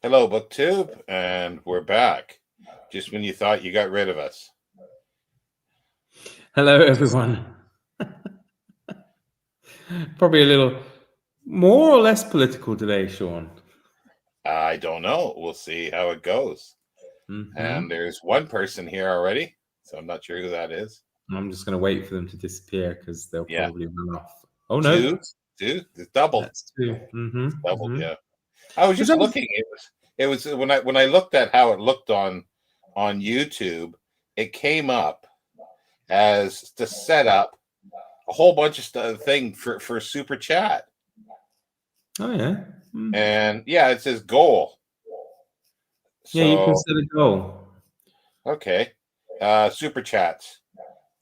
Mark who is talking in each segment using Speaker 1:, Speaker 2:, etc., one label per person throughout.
Speaker 1: Hello, BookTube, and we're back. Just when you thought you got rid of us.
Speaker 2: Hello, everyone. Probably a little more or less political today, Sean.
Speaker 1: I don't know. We'll see how it goes. And there's one person here already, so I'm not sure who that is.
Speaker 2: I'm just going to wait for them to disappear because they'll
Speaker 1: Yeah.
Speaker 2: probably run off. Oh, no.
Speaker 1: Two? It's doubled.
Speaker 2: That's two.
Speaker 1: It's doubled, yeah. I was just looking. It was when I looked at how it looked on YouTube, it came up as to set up a whole bunch of thing for super chat.
Speaker 2: Oh, yeah.
Speaker 1: And yeah, it says goal.
Speaker 2: So, yeah, you can set a goal.
Speaker 1: Okay. Super chats.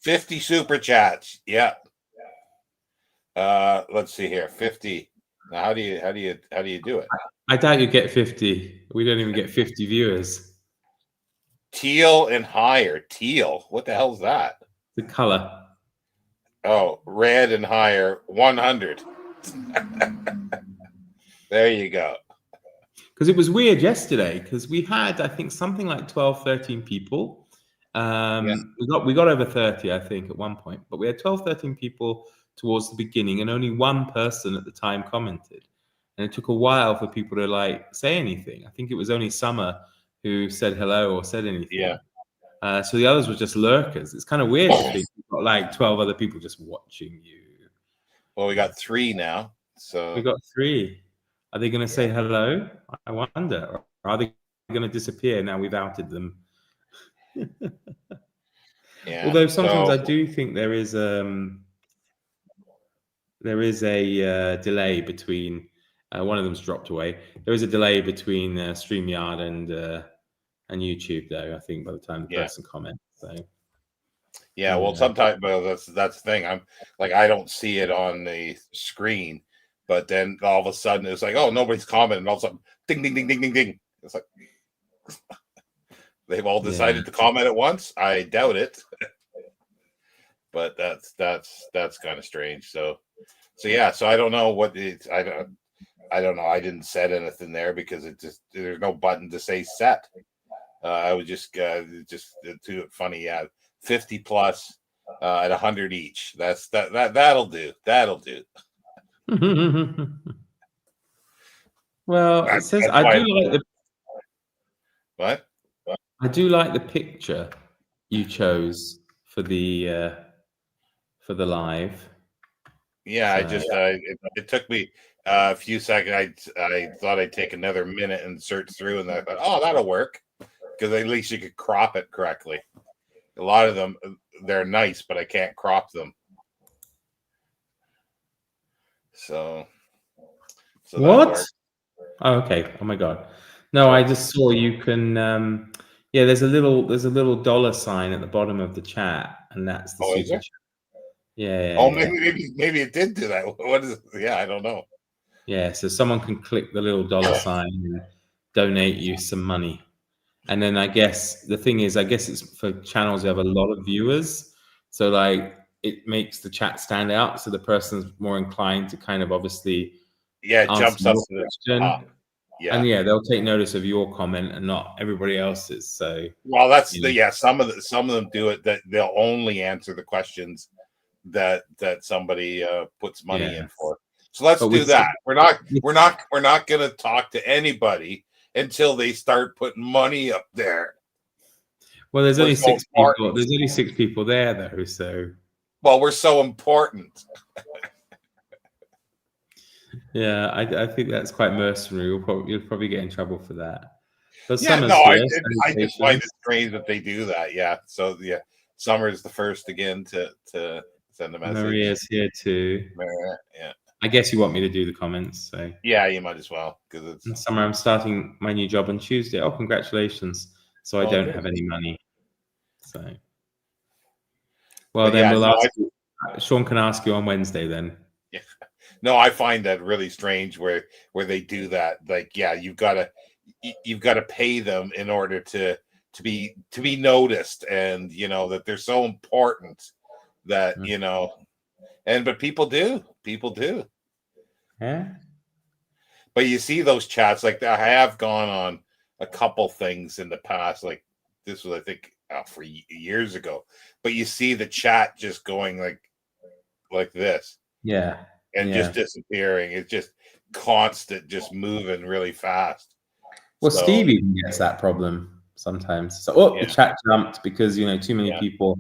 Speaker 1: 50 super chats. Yeah. Let's see here. 50. Now how do you do it?
Speaker 2: I doubt you get 50. We don't even get 50 viewers.
Speaker 1: Teal and higher. Teal. What the hell is that?
Speaker 2: The color.
Speaker 1: Oh, red and higher. 100. There you go.
Speaker 2: Because it was weird yesterday because we had, I think, something like 12, 13 people. We got over 30, I think, at one point, but we had 12, 13 people towards the beginning, and only one person at the time commented. And it took a while for people to say anything. I think it was only Summer who said hello or said anything.
Speaker 1: Yeah.
Speaker 2: So the others were just lurkers. It's kind of weird to think you've got 12 other people just watching you.
Speaker 1: Well, we got 3 now. So
Speaker 2: we got 3. Are they going to say hello? I wonder. Or are they going to disappear now we've outed them?
Speaker 1: Yeah.
Speaker 2: Although sometimes I do think there is a delay between one of them's dropped away. There is a delay between StreamYard and YouTube, though. I think by the time the person comments. So
Speaker 1: yeah, well, sometimes that's the thing. I'm like, I don't see it on the screen, but then all of a sudden it's like, oh, nobody's commenting. And all of a sudden, ding, ding, ding, ding, ding, ding. It's like they've all decided to comment at once. I doubt it. But that's kind of strange. So yeah. So I don't know what it's. I don't know. I didn't set anything there because there's no button to say set. I would just do it funny. Yeah, 50 plus at 100 each. That'll do. That'll do.
Speaker 2: Well, it says I do like the.
Speaker 1: What?
Speaker 2: I do like the picture you chose for the live.
Speaker 1: Yeah, so. It took me a few seconds. I thought I'd take another minute and search through, and I thought, oh, that'll work, because at least you could crop it correctly. A lot of them, they're nice, but I can't crop them. So
Speaker 2: what? Oh, okay. Oh my God. No, I just saw you can. Yeah, there's a little dollar sign at the bottom of the chat, and that's the super chat. Yeah.
Speaker 1: Oh, maybe it did do that. What is it? Yeah, I don't know.
Speaker 2: Yeah, so someone can click the little dollar sign and donate you some money. And then I guess the thing is, it's for channels that have a lot of viewers. So it makes the chat stand out. So the person's more inclined to kind of obviously
Speaker 1: it jumps up to the top.
Speaker 2: Yeah. And they'll take notice of your comment and not everybody else's. So
Speaker 1: well, that's some of them do it, that they'll only answer the questions that somebody puts money in for. So let's do that. We're not going to talk to anybody until they start putting money up there.
Speaker 2: Well, there's only 6 people. There's only 6 people there, though. So,
Speaker 1: well, we're so important.
Speaker 2: Yeah, I think that's quite mercenary. You'll probably get in trouble for that. But
Speaker 1: I just find it strange that they do that. Yeah. So Summer's the first again to send a message.
Speaker 2: Maria's here too.
Speaker 1: Maria, yeah.
Speaker 2: I guess you want me to do the comments, so
Speaker 1: yeah, you might as well, because
Speaker 2: it's Summer. I'm starting my new job on Tuesday. Oh, congratulations! So I don't have any money. So, well, then we'll ask. Sean can ask you on Wednesday then.
Speaker 1: Yeah. No, I find that really strange where they do that. Like, yeah, you've got to pay them in order to be noticed, and that they're so important that but people do.
Speaker 2: Yeah.
Speaker 1: But you see those chats, like I have gone on a couple things in the past, like this was, I think, for years ago. But you see the chat just going like this,
Speaker 2: Yeah.
Speaker 1: and just disappearing. It's just constant, just moving really fast.
Speaker 2: Well,
Speaker 1: So,
Speaker 2: Steve even gets that problem sometimes. So, the chat jumped because too many people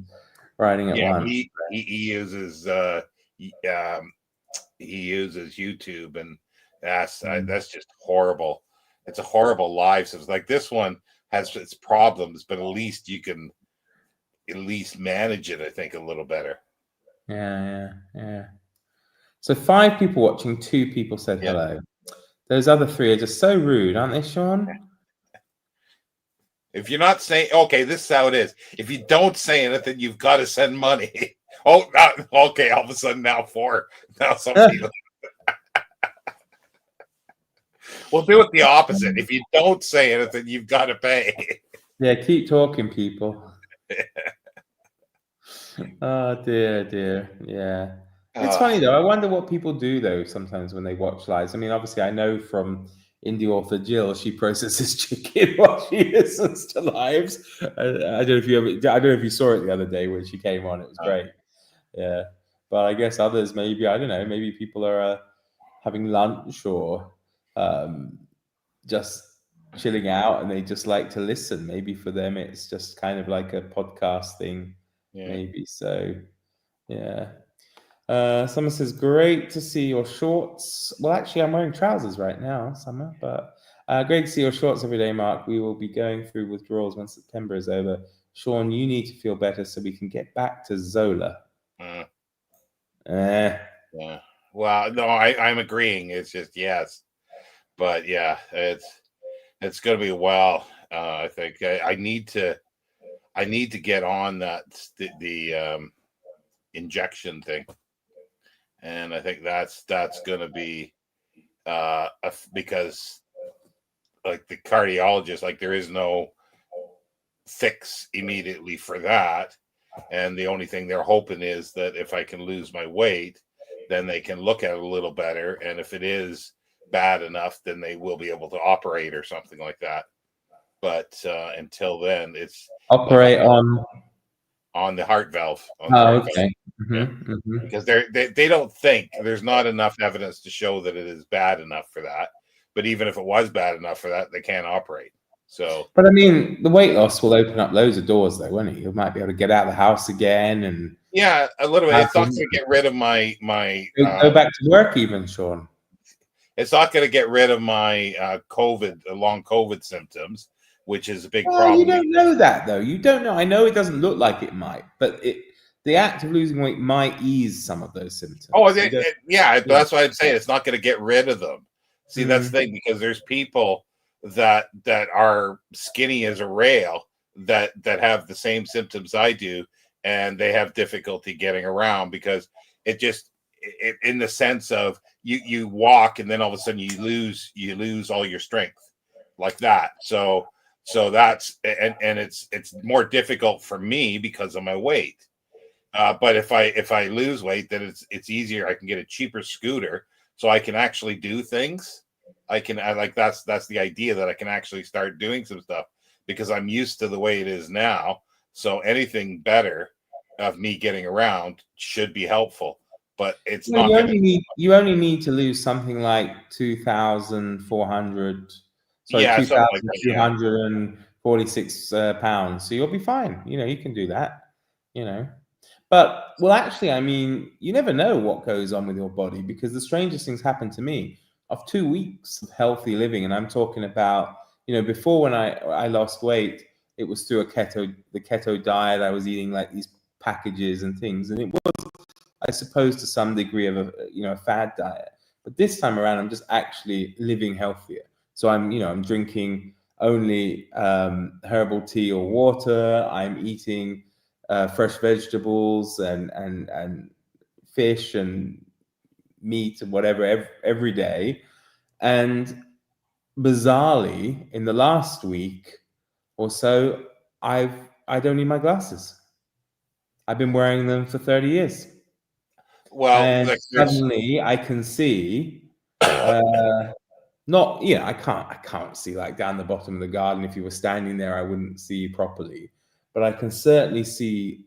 Speaker 2: writing at once.
Speaker 1: He uses he uses YouTube, and that's just horrible. It's a horrible life. So it's like this one has its problems, but at least you can manage it, I think, a little better.
Speaker 2: Yeah. So 5 people watching, 2 people said hello. Those other 3 are just so rude, aren't they, Sean?
Speaker 1: If you're not saying, okay, this is how it is. If you don't say anything, you've got to send money. Oh, okay. All of a sudden now 4. Now some people. We'll do it the opposite. If you don't say anything, you've got to pay.
Speaker 2: Yeah, keep talking, people. Oh, dear. Yeah. It's funny, though. I wonder what people do, though, sometimes when they watch lives. I mean, obviously, I know from indie author Jill, she processes chicken while she listens to lives. I don't know if you saw it the other day when she came on. It was great. Yeah. But I guess others, maybe, I don't know, maybe people are having lunch or just chilling out and they just like to listen. Maybe for them, it's just kind of like a podcast thing.
Speaker 1: Yeah.
Speaker 2: Maybe. So, yeah. Summer says, great to see your shorts. Well, actually, I'm wearing trousers right now, Summer, but great to see your shorts every day, Mark. We will be going through withdrawals when September is over. Sean, you need to feel better so we can get back to Zola.
Speaker 1: Yeah. Well, no, I'm agreeing. It's just yes. But yeah, it's going to be a while. I think I need to get on that the injection thing, and I think that's going to be because like the cardiologist, like there is no fix immediately for that, and the only thing they're hoping is that if I can lose my weight, then they can look at it a little better, and if it is bad enough, then they will be able to operate or something like that. But until then, it's
Speaker 2: operate
Speaker 1: on the heart valve.
Speaker 2: Okay.
Speaker 1: Because they don't think there's not enough evidence to show that it is bad enough for that. But even if it was bad enough for that, they can't operate. So,
Speaker 2: but I mean, the weight loss will open up loads of doors, though, won't it? You might be able to get out of the house again, and
Speaker 1: yeah, a little bit. It's not going to get rid of my
Speaker 2: go back to work, even, Sean.
Speaker 1: It's not going to get rid of my long COVID symptoms, which is a big problem.
Speaker 2: You don't know that, though. You don't know. I know it doesn't look like it might, but the act of losing weight might ease some of those symptoms.
Speaker 1: Oh, yeah, that's why I'm saying it's not going to get rid of them. See, that's the thing, because there's people that are skinny as a rail that have the same symptoms I do, and they have difficulty getting around because it in the sense of you walk and then all of a sudden you lose all your strength like that. So that's and it's more difficult for me because of my weight. But if I lose weight, then it's easier. I can get a cheaper scooter, so I can actually do things. That's the idea, that I can actually start doing some stuff because I'm used to the way it is now. So anything better of me getting around should be helpful. But it's not.
Speaker 2: You only need to lose something like 2,400. Sorry, 2,246 pounds. So you'll be fine. You can do that. But, well, actually, I mean, you never know what goes on with your body, because the strangest things happen to me. Of 2 weeks of healthy living, and I'm talking about, before, when I lost weight, it was through the keto diet. I was eating like these packages and things, and it was, I suppose, to some degree of a fad diet. But this time around, I'm just actually living healthier. So I'm drinking only herbal tea or water. I'm eating fresh vegetables and fish and meat and whatever every day. And bizarrely, in the last week or so, I don't need my glasses. I've been wearing them for 30 years.
Speaker 1: Well,
Speaker 2: and suddenly I can see Not, I can't see like down the bottom of the garden. If you were standing there, I wouldn't see you properly. But I can certainly see,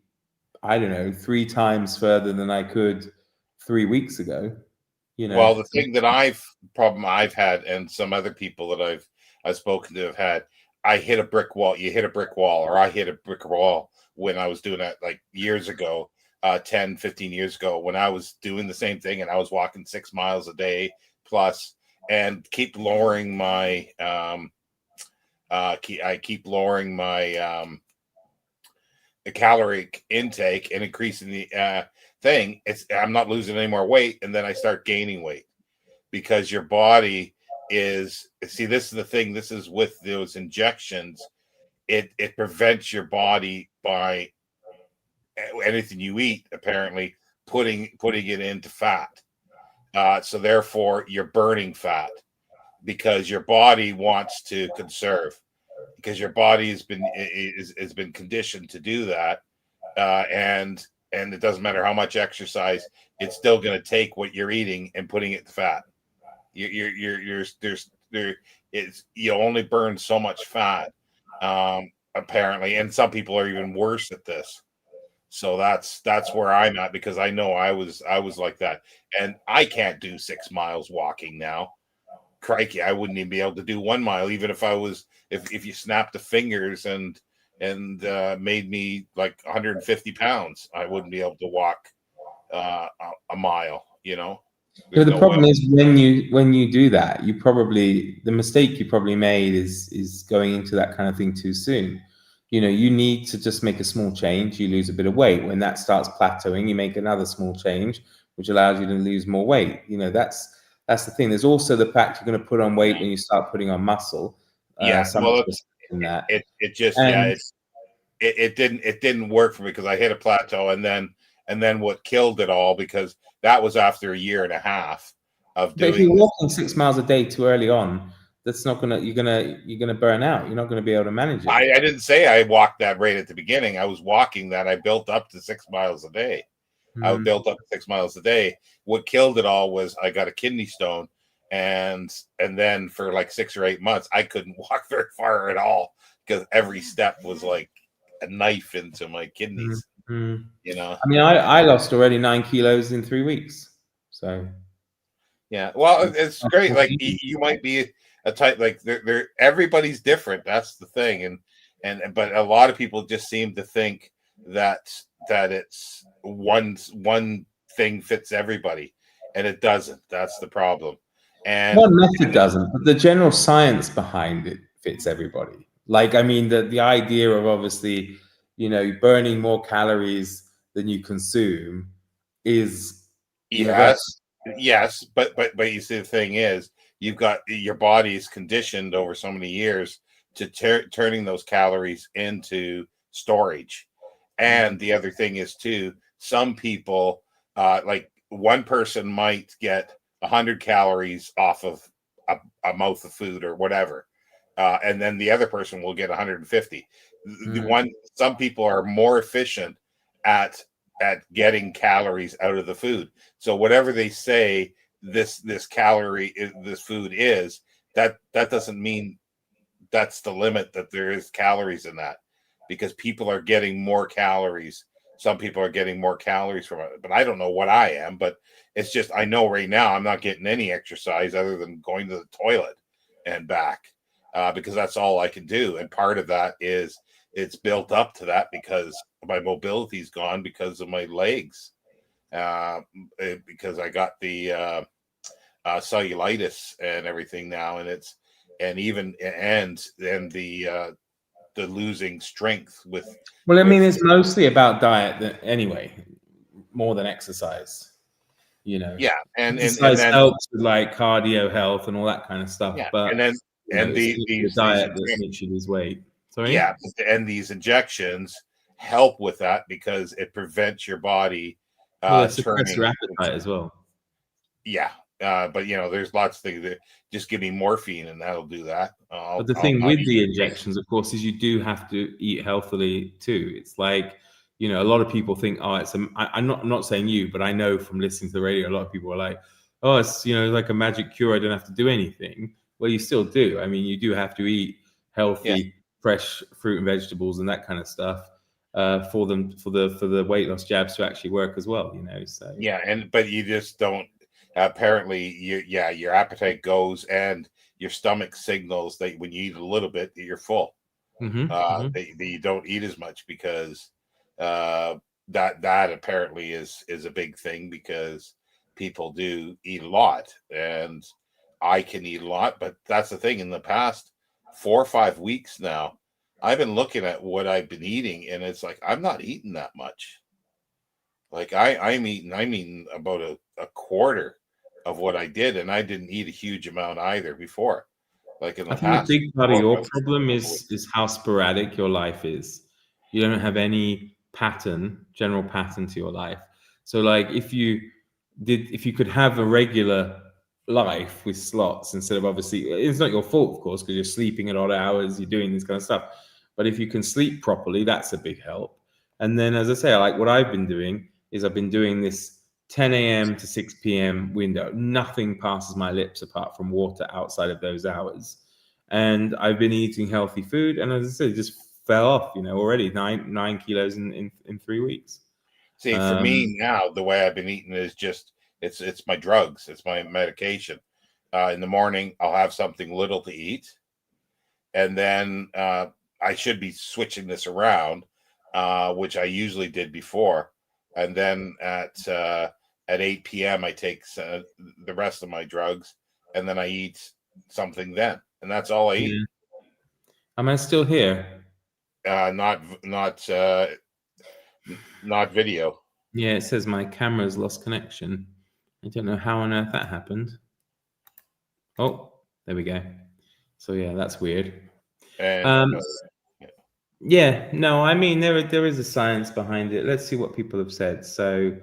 Speaker 2: I don't know, 3 times further than I could 3 weeks ago.
Speaker 1: Well, the thing that problem I've had, and some other people that I've spoken to have had, I hit a brick wall. You hit a brick wall, or I hit a brick wall when I was doing that like years ago, 10, 15 years ago, when I was doing the same thing and I was walking 6 miles a day plus, and keep lowering my I keep lowering my the caloric intake and increasing the thing. I'm not losing any more weight, and then I start gaining weight because your body is, see, this is the thing. This is with those injections. It prevents your body by anything you eat, apparently putting it into fat. So therefore you're burning fat because your body wants to conserve, because your body has been conditioned to do that, and it doesn't matter how much exercise, it's still going to take what you're eating and putting it to fat. You only burn so much fat, apparently, and some people are even worse at this. So that's where I'm at, because I know I was like that, and I can't do 6 miles walking now. Crikey, I wouldn't even be able to do 1 mile, even if I was, if you snapped the fingers and made me like 150 pounds, I wouldn't be able to walk a mile.
Speaker 2: So the problem is when you do that, the mistake you probably made is going into that kind of thing too soon. You need to just make a small change. You lose a bit of weight. When that starts plateauing, you make another small change, which allows you to lose more weight. That's the thing. There's also the fact you're going to put on weight when you start putting on muscle.
Speaker 1: Yeah, well, it didn't work for me, because I hit a plateau, and then what killed it all, because that was after a year and a half of doing.
Speaker 2: But if you're walking 6 miles a day too early on, that's not you're gonna burn out. You're not going to be able to manage it.
Speaker 1: I didn't say I walked that rate at the beginning. I was walking that. I built up to 6 miles a day. I built up to 6 miles a day. What killed it all was I got a kidney stone, and then for like 6 or 8 months, I couldn't walk very far at all, because every step was like a knife into my kidneys.
Speaker 2: I mean, I lost already 9 kilos in 3 weeks. So
Speaker 1: yeah, well, it's great. Like, you might be a type, like they're everybody's different. That's the thing, but a lot of people just seem to think that it's one thing fits everybody, and it doesn't. That's the problem. And
Speaker 2: one method doesn't, but the general science behind it fits everybody. Like, I mean, the idea of obviously, burning more calories than you consume is
Speaker 1: yes, but you see, the thing is, you've got your body's conditioned over so many years to turning those calories into storage. And the other thing is too, some people, like one person might get 100 calories off of a mouth of food or whatever, and then the other person will get 150. Some people are more efficient at getting calories out of the food. So whatever they say this food is, that doesn't mean that's the limit, that there is calories in that, because people are getting more calories. Some people are getting more calories from it, but I don't know what I am. But it's just, I know right now I'm not getting any exercise other than going to the toilet and back, because that's all I can do. And part of that is it's built up to that because my mobility's gone because of my legs, because I got the cellulitis and everything now, and the losing strength with.
Speaker 2: Well, I mean, it's mostly about diet anyway, more than exercise.
Speaker 1: Yeah, and
Speaker 2: exercise helps with like cardio health and all that kind of stuff.
Speaker 1: Yeah,
Speaker 2: but
Speaker 1: the
Speaker 2: diet that makes you lose weight. Sorry?
Speaker 1: Yeah, and these injections help with that because it prevents your body
Speaker 2: suppress your appetite as well.
Speaker 1: Yeah, but there's lots of things that just give me morphine and that'll do that.
Speaker 2: But the thing with the injections, of course, is you do have to eat healthily too. It's like, a lot of people think, oh, I'm not saying you, but I know from listening to the radio, a lot of people are like, oh, it's like a magic cure. I don't have to do anything. Well, you still do. I mean, you do have to eat
Speaker 1: Yeah.
Speaker 2: healthy, fresh fruit and vegetables and that kind of stuff for the weight loss jabs to actually work as well. So
Speaker 1: Yeah, but you just don't. Apparently, your appetite goes, and your stomach signals that when you eat a little bit, that you're full. That you don't eat as much because that apparently is a big thing, because people do eat a lot, and I can eat a lot, but that's the thing. In the past 4 or 5 weeks now, I've been looking at what I've been eating, and it's like I'm not eating that much. Like I'm eating about a quarter of what I did, and I didn't eat a huge amount either before. Like in
Speaker 2: I
Speaker 1: the
Speaker 2: think a
Speaker 1: past
Speaker 2: big part of
Speaker 1: 4 or
Speaker 2: your
Speaker 1: 5
Speaker 2: problem
Speaker 1: weeks.
Speaker 2: is how sporadic your life is. You don't have any general pattern to your life. So like if you could have a regular life with slots instead of, obviously it's not your fault of course because you're sleeping at odd hours, you're doing this kind of stuff. But if you can sleep properly, that's a big help. And then, as I say, like what I've been doing is I've been doing this 10 a.m. to 6 p.m. window. Nothing passes my lips apart from water outside of those hours. And I've been eating healthy food. And as I said, it just fell off, already 9 kilos in 3 weeks.
Speaker 1: See, for me now, the way I've been eating is just it's my drugs, it's my medication. In the morning, I'll have something little to eat, and then I should be switching this around, which I usually did before. And then at 8 p.m., I take the rest of my drugs, and then I eat something then, and that's all I eat.
Speaker 2: Am I still here?
Speaker 1: Not video.
Speaker 2: Yeah, it says my camera's lost connection. I don't know how on earth that happened. Oh, there we go. So yeah, that's weird.
Speaker 1: And
Speaker 2: Yeah, no, I mean there is a science behind it. Let's see what people have said. So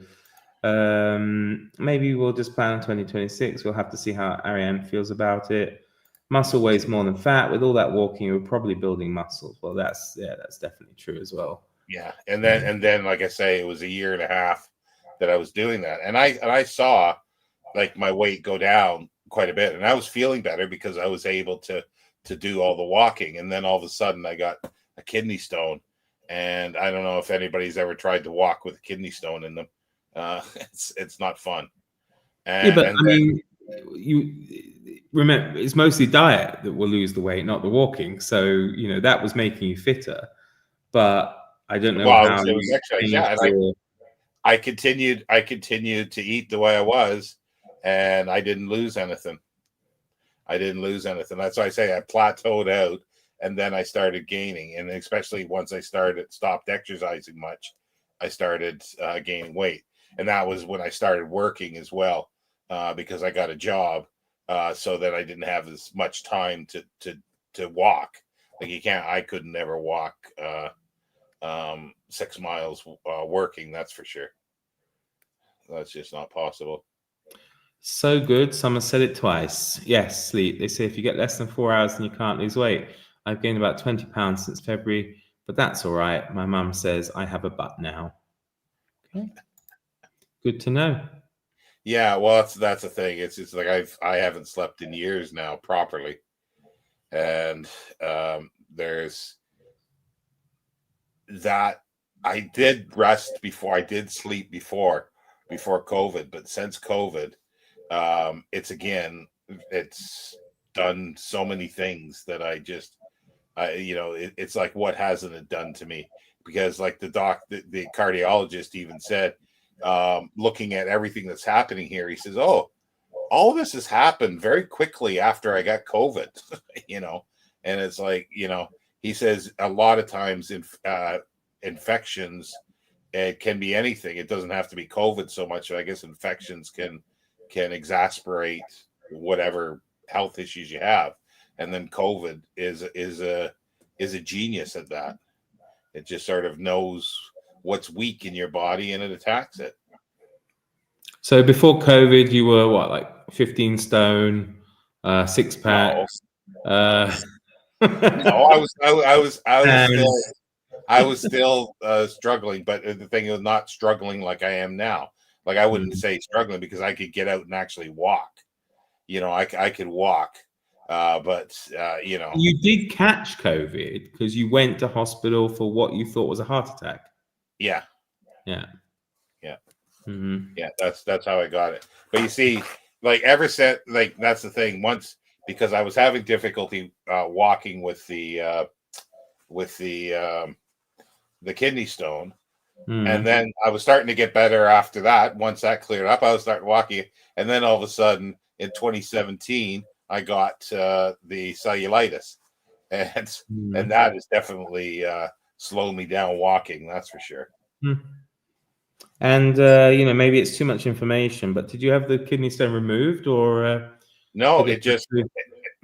Speaker 2: maybe we'll just plan on 2026. We'll have to see how Ariane feels about it. Muscle weighs more than fat. With all that walking, we're probably building muscles. Well, that's definitely true as well.
Speaker 1: Yeah, and then like I say, it was a year and a half that I was doing that, and I saw like my weight go down quite a bit, and I was feeling better because I was able to do all the walking. And then all of a sudden I got a kidney stone, and I don't know if anybody's ever tried to walk with a kidney stone in them. It's not fun.
Speaker 2: Yeah, but I mean, you remember it's mostly diet that will lose the weight, not the walking. So that was making you fitter, but I don't know
Speaker 1: well,
Speaker 2: how
Speaker 1: it was
Speaker 2: you
Speaker 1: exercise,
Speaker 2: changed
Speaker 1: yeah, and
Speaker 2: your.
Speaker 1: I continued to eat the way I was, and I didn't lose anything. That's why I say I plateaued out, and then I started gaining. And especially once I stopped exercising much, I started gaining weight. And that was when I started working as well, because I got a job, so that I didn't have as much time to walk. Like I could never walk 6 miles working. That's for sure. That's just not possible.
Speaker 2: So good. Someone said it twice. Yes, sleep. They say if you get less than 4 hours, then you can't lose weight. I've gained about 20 pounds since February, but that's all right. My mum says I have a butt now. Okay. Good to know.
Speaker 1: Yeah, well, that's the thing. It's like I haven't slept in years now properly, and there's that. I did rest before. I did sleep before COVID, but since COVID, it's done so many things that it's like, what hasn't it done to me? Because like the cardiologist even said, looking at everything that's happening here, he says, oh, all this has happened very quickly after I got COVID, and it's like, he says a lot of times infections, it can be anything. It doesn't have to be COVID so much. I guess infections can exasperate whatever health issues you have. And then COVID is a genius at that. It just sort of knows what's weak in your body and it attacks it.
Speaker 2: So before COVID, you were what, like 15 stone, 6-pack?
Speaker 1: No, I was still struggling, but the thing is, not struggling like I am now. Like, I wouldn't say struggling, because I could get out and actually walk. I could walk, But you know,
Speaker 2: You did catch COVID because you went to hospital for what you thought was a heart attack.
Speaker 1: yeah,
Speaker 2: Yeah.
Speaker 1: yeah,
Speaker 2: Mm-hmm.
Speaker 1: yeah. That's how I got it. But you see, like ever since, like that's the thing. Once because I was having difficulty walking with with the um, the kidney stone. And
Speaker 2: Mm.
Speaker 1: then I was starting to get better after that. Once that cleared up, I was starting walking. And then all of a sudden in 2017, I got the cellulitis. And
Speaker 2: Mm.
Speaker 1: and that has definitely slowed me down walking, that's for sure.
Speaker 2: Mm. And maybe it's too much information, but did you have the kidney stone removed, or
Speaker 1: No,
Speaker 2: did
Speaker 1: it
Speaker 2: it just
Speaker 1: just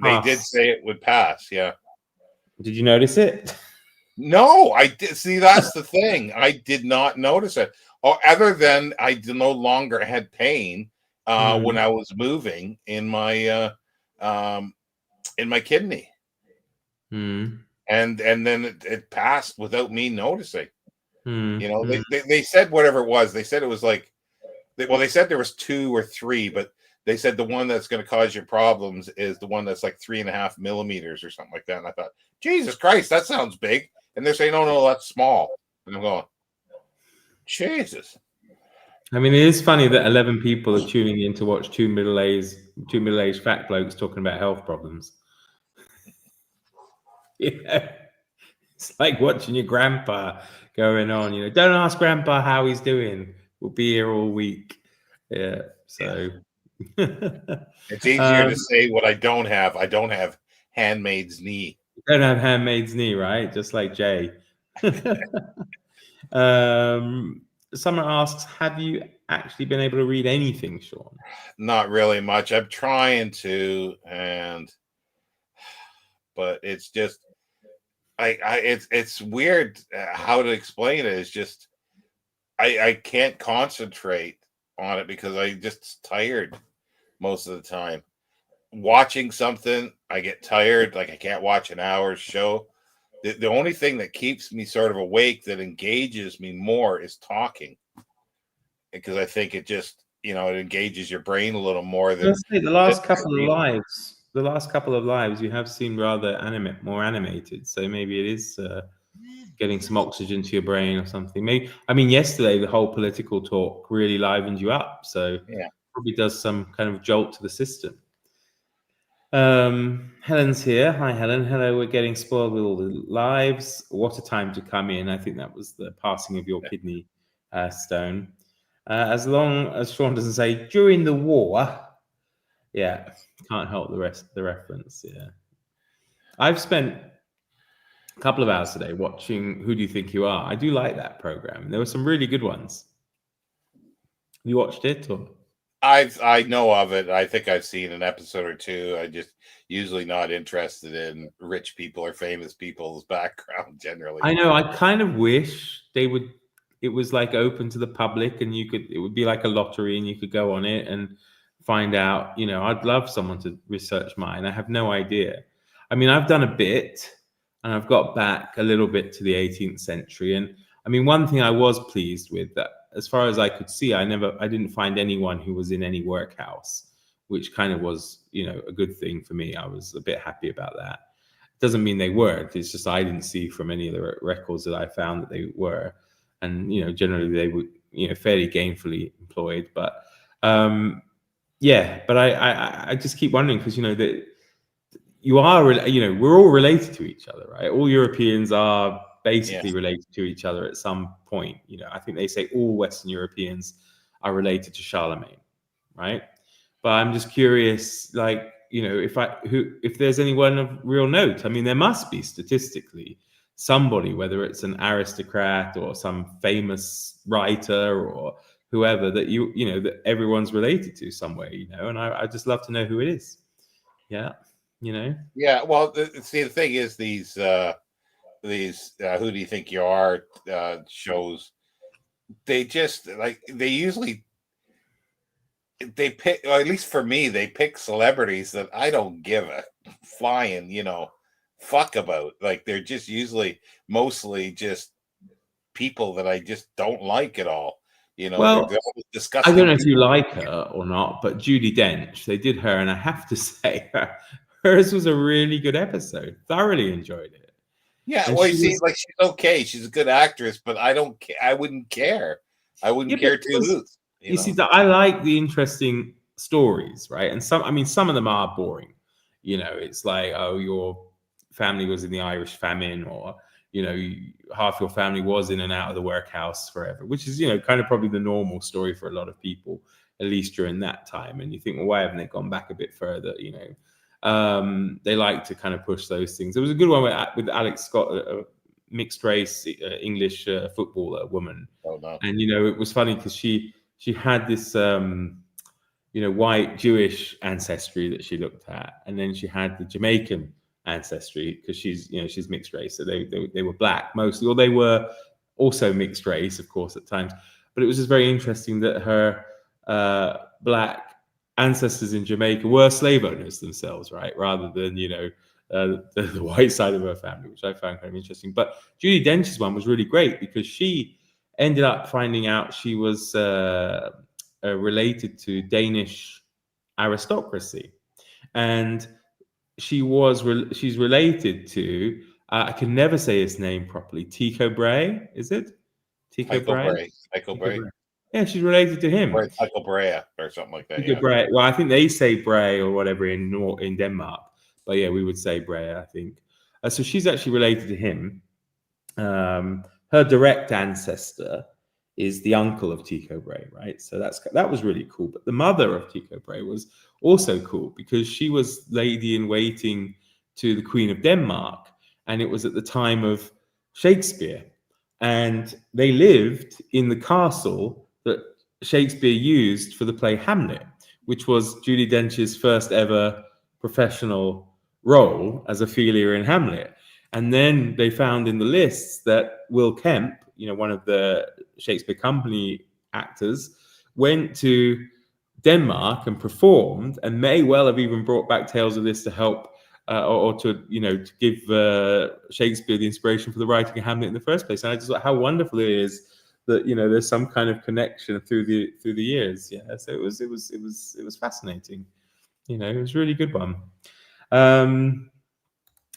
Speaker 1: they did
Speaker 2: pass?
Speaker 1: say it would pass, yeah.
Speaker 2: Did you notice it?
Speaker 1: No, I did see that's the thing. I did not notice it. Or other than I no longer had pain when
Speaker 2: Mm.
Speaker 1: I was moving in my kidney.
Speaker 2: Mm.
Speaker 1: And then it passed without me noticing.
Speaker 2: Mm.
Speaker 1: You know,
Speaker 2: Mm.
Speaker 1: they said whatever it was. They said it was like they said there was 2 or 3, but they said the one that's going to cause you problems is the one that's like 3.5 millimeters or something like that. And I thought, Jesus Christ, that sounds big. And they're saying, no, that's small. And I'm going, Jesus.
Speaker 2: I mean, it is funny that 11 people are tuning in to watch two middle-aged fat blokes talking about health problems. It's like watching your grandpa going on. Don't ask grandpa how he's doing. We'll be here all week. Yeah. So.
Speaker 1: It's easier to say what I don't have. I don't have handmaid's knee.
Speaker 2: You don't have handmaid's knee, right? Just like Jay. Someone asks, have you actually been able to read anything, Sean?
Speaker 1: Not really much. I'm trying to, but it's just it's weird how to explain it. It's just I can't concentrate on it because I just tired most of the time. Watching something, I get tired. Like I can't watch an hour's show. The only thing that keeps me sort of awake, that engages me more, is talking, because I think it just it engages your brain a little more than
Speaker 2: Let's say the last couple of lives, you have seemed rather more animated. So maybe it is getting some oxygen to your brain or something. Maybe, I mean, yesterday the whole political talk really livened you up, so
Speaker 1: yeah.
Speaker 2: probably does some kind of jolt to the system. Helen's here. Hi, Helen. Hello. We're getting spoiled with all the lives. What a time to come in. I think that was the passing of your kidney stone. As long as Sean doesn't say during the war, yeah, can't help the reference. Yeah, I've spent a couple of hours today watching Who Do You Think You Are. I do like that program. There were some really good ones. You watched it, or?
Speaker 1: I know of it. I think I've seen an episode or two. I just usually not interested in rich people or famous people's background generally.
Speaker 2: I know. I kind of wish they would. It was like open to the public, and it would be like a lottery, and you could go on it and find out. I'd love someone to research mine. I have no idea. I mean, I've done a bit, and I've got back a little bit to the 18th century. And I mean, one thing I was pleased with, that as far as I could see, I didn't find anyone who was in any workhouse, which kind of was, a good thing for me. I was a bit happy about that. Doesn't mean they weren't. It's just I didn't see from any of the records that I found that they were, and generally they were fairly gainfully employed. But yeah, but I just keep wondering, because that you are we're all related to each other, right? All Europeans are basically related to each other at some point. I think they say all Western Europeans are related to Charlemagne, right? But I'm just curious, like, if there's anyone of real note. I mean, there must be statistically somebody, whether it's an aristocrat or some famous writer or whoever, that that everyone's related to some way, and I just love to know who it is. Yeah.
Speaker 1: Yeah. Well, see, the thing is, these Who Do You Think You Are shows, they just they pick, or at least for me, they pick celebrities that I don't give a flying, fuck about. Like, they're just mostly just people that I just don't like at all.
Speaker 2: Well,
Speaker 1: they're always disgusting.
Speaker 2: I don't know if you like her or not, but Judi Dench, they did her, and I have to say, hers was a really good episode. Thoroughly enjoyed it.
Speaker 1: Yeah,
Speaker 2: And
Speaker 1: well, you
Speaker 2: she
Speaker 1: see,
Speaker 2: was,
Speaker 1: like she's okay. She's a good actress, but I don't. I wouldn't care. I
Speaker 2: yeah,
Speaker 1: wouldn't
Speaker 2: but
Speaker 1: care
Speaker 2: it
Speaker 1: two
Speaker 2: was,
Speaker 1: hoots. You
Speaker 2: you see,
Speaker 1: know.
Speaker 2: that I like the interesting stories, right? And some, I mean, some of them are boring. You know, it's like, oh, your family was in the Irish famine, or half your family was in and out of the workhouse forever, which is, kind of probably the normal story for a lot of people, at least during that time. And you think, well, why haven't they gone back a bit further? They like to kind of push those things. There was a good one with Alex Scott, a mixed race English footballer woman,
Speaker 1: Oh no.
Speaker 2: and it was funny because she had this white Jewish ancestry that she looked at, and then she had the Jamaican ancestry because she's mixed race, so they were black mostly, or they were also mixed race, of course, at times. But it was just very interesting that her black ancestors in Jamaica were slave owners themselves, right? Rather than the white side of her family, which I found kind of interesting. But Judi Dench's one was really great because she ended up finding out she was related to Danish aristocracy, and she's related to I can never say his name properly. Tycho Brahe, is it? Tycho
Speaker 1: Tycho
Speaker 2: Brahe.
Speaker 1: Brahe. Tycho
Speaker 2: Tycho
Speaker 1: Brahe.
Speaker 2: Brahe. Yeah, she's related to him.
Speaker 1: Or Tycho Brahe or something like that.
Speaker 2: Tycho
Speaker 1: Yeah.
Speaker 2: Brahe. Well, I think they say Brahe or whatever in Denmark, but yeah, we would say Brahe, I think. So she's actually related to him. Her direct ancestor is the uncle of Tycho Brahe, right? So that was really cool. But the mother of Tycho Brahe was also cool because she was lady in waiting to the Queen of Denmark, and it was at the time of Shakespeare, and they lived in the castle that Shakespeare used for the play Hamlet, which was Judi Dench's first ever professional role as Ophelia in Hamlet. And then they found in the lists that Will Kemp, one of the Shakespeare Company actors, went to Denmark and performed, and may well have even brought back tales of this to help or to to give Shakespeare the inspiration for the writing of Hamlet in the first place. And I just thought how wonderful it is that there's some kind of connection through the years. Yeah, so it was fascinating. It was a really good one.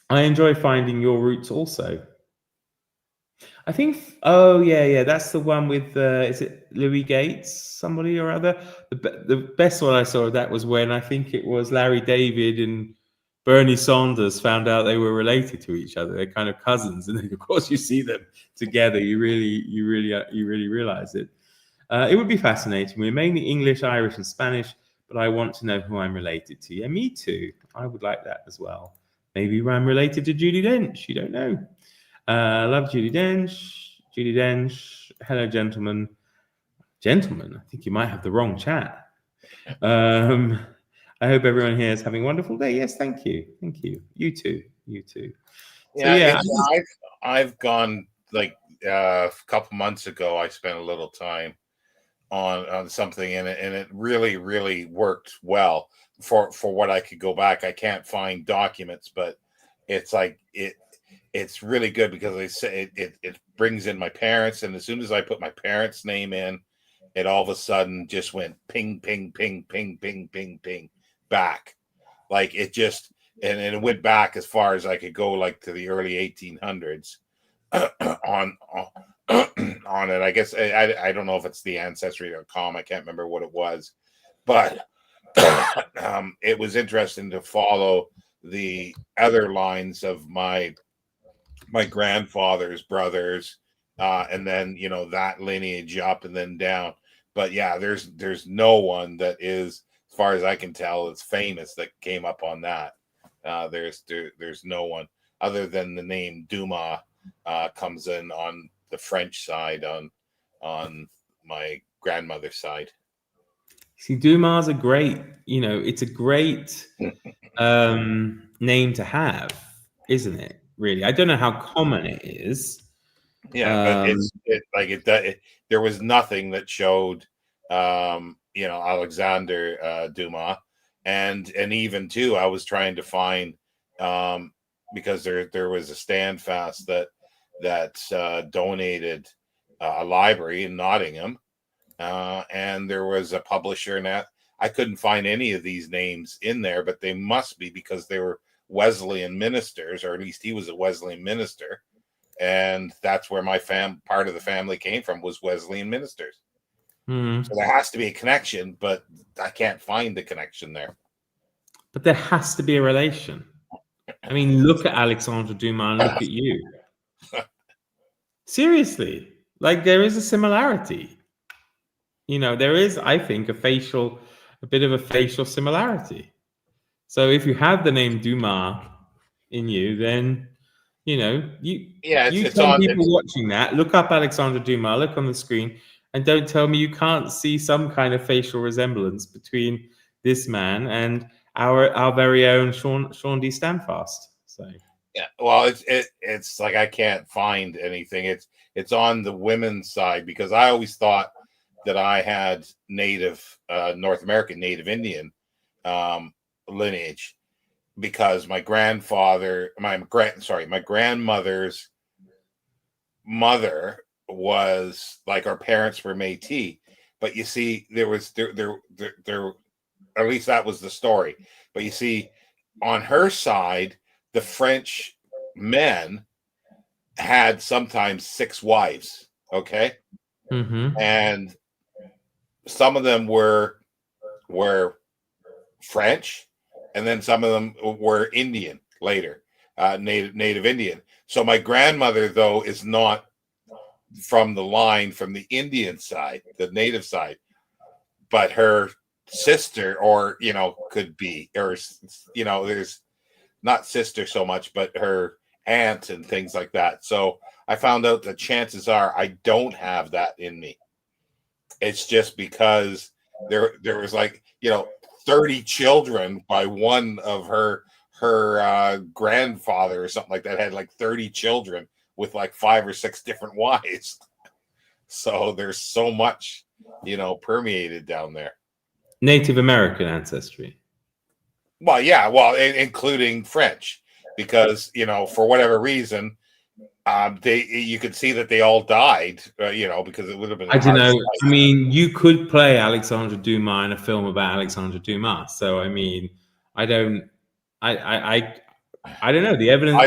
Speaker 2: I enjoy finding your roots also. I think, oh yeah, that's the one with is it Louis Gates, somebody or other? The best one I saw of that was when I think it was Larry David and Bernie Sanders found out they were related to each other. They're kind of cousins, and then of course you see them together. You really realize it. It would be fascinating. We're mainly English, Irish, and Spanish, but I want to know who I'm related to. Yeah, me too. I would like that as well. Maybe I'm related to Judi Dench. You don't know. Love Judi Dench. Judi Dench. Hello, gentlemen. Gentlemen, I think you might have the wrong chat. I hope everyone here is having a wonderful day. Yes, thank you. Thank you. You too. You too. So,
Speaker 1: Yeah, I've gone like a couple months ago. I spent a little time on something, and it really worked well for what I could go back. I can't find documents, but it's like it's really good because they say it brings in my parents, and as soon as I put my parents' name in, it all of a sudden just went ping ping ping ping ping ping ping back, like it just and it went back as far as I could go, like to the early 1800s on on it. I guess I don't know if it's the ancestry.com. I can't remember what it was, but it was interesting to follow the other lines of my grandfather's brothers, and then that lineage up and then down. But yeah, there's no one that is, as far as I can tell, is famous that came up on that. There's no one other than the name Dumas comes in on the French side on my grandmother's side.
Speaker 2: See, Dumas are great. It's a great name to have, isn't it? Really, I don't know how common it is.
Speaker 1: Yeah, but there was nothing that showed Alexander Dumas, and even too, I was trying to find because there was a standfast that donated a library in Nottingham, and there was a publisher in that. I couldn't find any of these names in there, but they must be because they were Wesleyan ministers, or at least he was a Wesleyan minister. And that's where my part of the family came from, was Wesleyan ministers. So there has to be a connection, but I can't find the connection there.
Speaker 2: But there has to be a relation. I mean, look at Alexandre Dumas and look at you. Seriously, like there is a similarity. You know, there is, I think, a bit of a facial similarity. So if you have the name Dumas in you, then, you know, you tell people watching that, look up Alexandre Dumas, look on the screen, and don't tell me you can't see some kind of facial resemblance between this man and our very own shawndstandfast. So
Speaker 1: yeah, well, it's like I can't find anything. It's on the women's side, because I always thought that I had North American Native Indian lineage, because my grandmother's mother was like, our parents were Métis, but you see, there at least that was the story. But you see, on her side, the French men had sometimes 6 wives. Okay. And some of them were French, and then some of them were Indian later, native Indian. So my grandmother, though, is not from the line from the Indian side, the native side, but her sister, or could be, or there's not sister so much, but her aunt and things like that. So I found out that chances are I don't have that in me. It's just because there was like 30 children by one of her grandfather or something like that, had like 30 children with like 5 or 6 different wives. So there's so much permeated down there.
Speaker 2: Native American ancestry.
Speaker 1: Well, yeah, including French, because for whatever reason, you could see that they all died, because it would have been.
Speaker 2: I don't know. I mean, you could play Alexandre Dumas in a film about Alexandre Dumas. So I mean, I don't know. The evidence.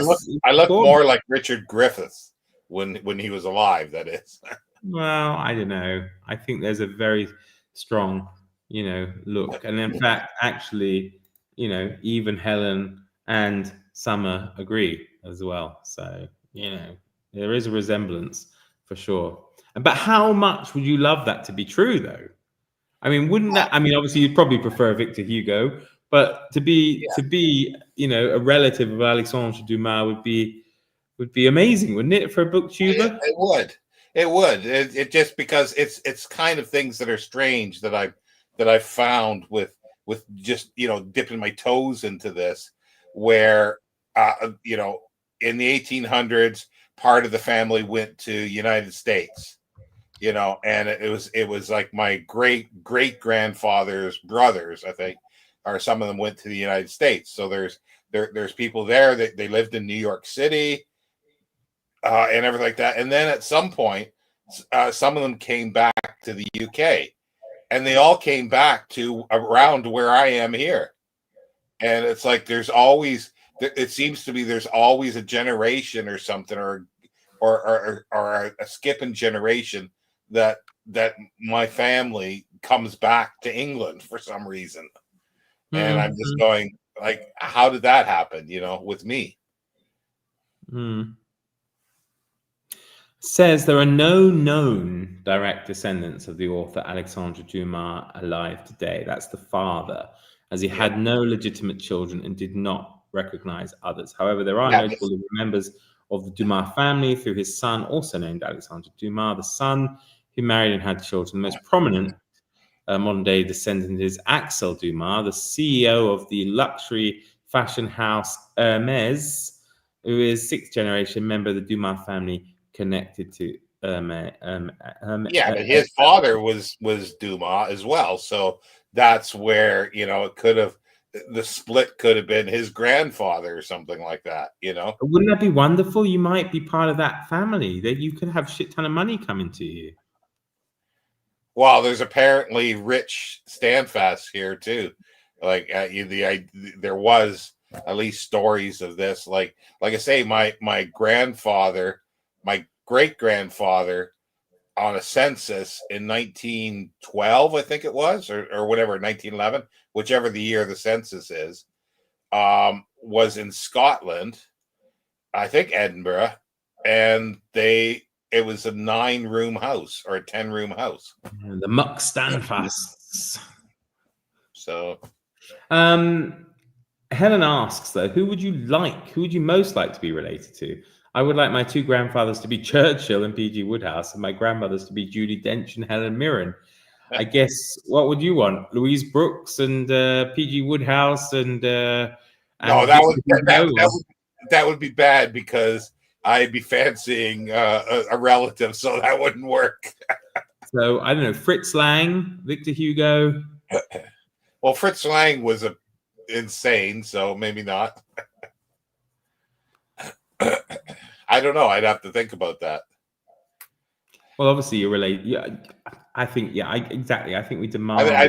Speaker 1: I look more like Richard Griffiths when he was alive. That is.
Speaker 2: Well, I don't know. I think there's a very strong, look, and in fact, actually, even Helen and Summer agree as well. So there is a resemblance for sure. But how much would you love that to be true, though? I mean, wouldn't that? I mean, obviously, you'd probably prefer Victor Hugo, but to be a relative of Alexandre Dumas would be amazing, wouldn't it, for a booktuber?
Speaker 1: It would. It would. It just because it's kind of things that are strange that I've found with just dipping my toes into this, where in the 1800s, part of the family went to United States, and it was like my great grandfather's brothers, I think, or some of them went to the United States. So there's people there that they lived in New York City, and everything like that. And then at some point, some of them came back to the UK, and they all came back to around where I am here. And it's like it seems to be there's always a generation or something, or a skip in generation that my family comes back to England for some reason. And I'm just going like, how did that happen, with me?
Speaker 2: Says there are no known direct descendants of the author Alexandre Dumas alive today. That's the father, as he had no legitimate children and did not recognize others. However, there are notable members of the Dumas family through his son, also named Alexandre Dumas, the son who married and had children. The most prominent modern-day descendant is Axel Dumas, the CEO of the luxury fashion house Hermes, who is 6th generation member of the Dumas family, connected to Hermes.
Speaker 1: But his father was Dumas as well, so that's where it could have, the split could have been his grandfather or something like that.
Speaker 2: Wouldn't that be wonderful? You might be part of that family, that you could have shit ton of money coming to you.
Speaker 1: Well, there's apparently rich standfast here too. Like there was at least stories of this. Like I say, my grandfather, my great grandfather, on a census in 1912, I think it was, or whatever, 1911, whichever the year the census is, was in Scotland, I think Edinburgh, and it was a 9-room house or a 10-room house.
Speaker 2: The Muck Standfasts.
Speaker 1: So,
Speaker 2: Helen asks though, who would you most like to be related to? I would like my two grandfathers to be Churchill and P.G. Wodehouse, and my grandmothers to be Judi Dench and Helen Mirren. I guess, what would you want? Louise Brooks and P.G. Wodehouse and
Speaker 1: no, that would be bad because I'd be fancying a relative, so that wouldn't work.
Speaker 2: So I don't know, Fritz Lang, Victor Hugo.
Speaker 1: Well, Fritz Lang was insane, so maybe not. I don't know. I'd have to think about that.
Speaker 2: Well, obviously you're related. Yeah, I think. Yeah, exactly. I think we demand.
Speaker 1: I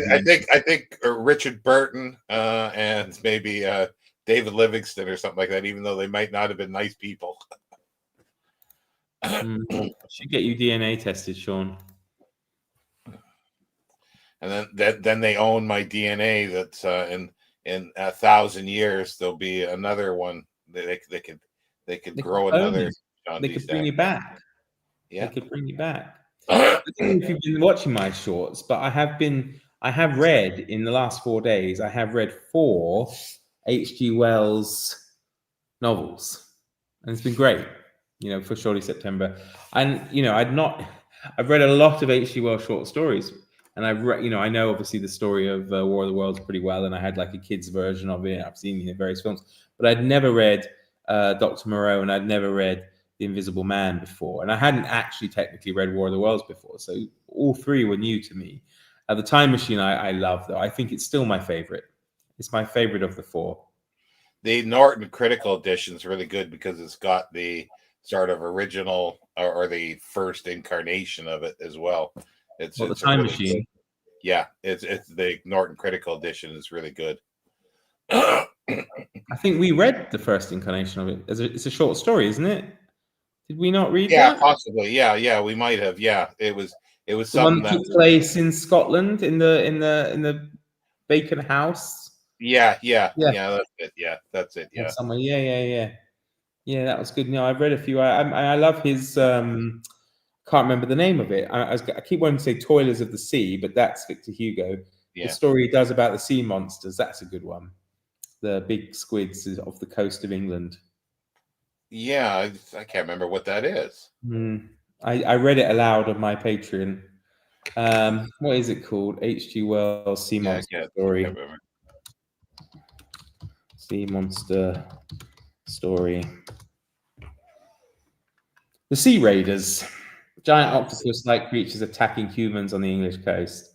Speaker 1: think Richard Burton and maybe David Livingston or something like that. Even though they might not have been nice people.
Speaker 2: Should get you DNA tested, Sean.
Speaker 1: And then they own my DNA. That's in 1,000 years there'll be another one. They could grow another.
Speaker 2: They could bring you back.
Speaker 1: Yeah,
Speaker 2: they could bring you back. I don't know if you've been watching my shorts, but I have read in the last 4 days. I have read 4 H.G. Wells novels, and it's been great. You know, for Shorty September, and you know, I've read a lot of H.G. Wells short stories, and I've read, you know, I know obviously the story of War of the Worlds pretty well, and I had like a kid's version of it. I've seen various films, but I'd never read Dr. Moreau, and I'd never read The Invisible Man before, and I hadn't actually technically read War of the Worlds before, so all 3 were new to me. The Time Machine I love, though. I think it's still my favorite. It's my favorite of the 4.
Speaker 1: The Norton Critical Edition is really good because it's got the sort of original or the first incarnation of it as well. It's
Speaker 2: The Time Machine.
Speaker 1: Good. Yeah, it's the Norton Critical Edition is really good.
Speaker 2: I think we read the first incarnation of it. It's a short story, isn't it? Did we not read that?
Speaker 1: Yeah, possibly. Yeah, we might have. Yeah, it was
Speaker 2: the
Speaker 1: something
Speaker 2: one that took place in Scotland in the Bacon House.
Speaker 1: Yeah, that's it. Yeah,
Speaker 2: somewhere. Yeah. That was good. No, I've read a few. I love his. Can't remember the name of it. I keep wanting to say Toilers of the Sea, but that's Victor Hugo.
Speaker 1: Yeah.
Speaker 2: The story he does about the sea monsters. That's a good one. The big squids off the coast of England.
Speaker 1: Yeah, I can't remember what that is.
Speaker 2: I read it aloud on my Patreon. What is it called? H.G. Wells Sea Monster Story. Sea Monster Story. The Sea Raiders. Giant octopus-like creatures attacking humans on the English coast.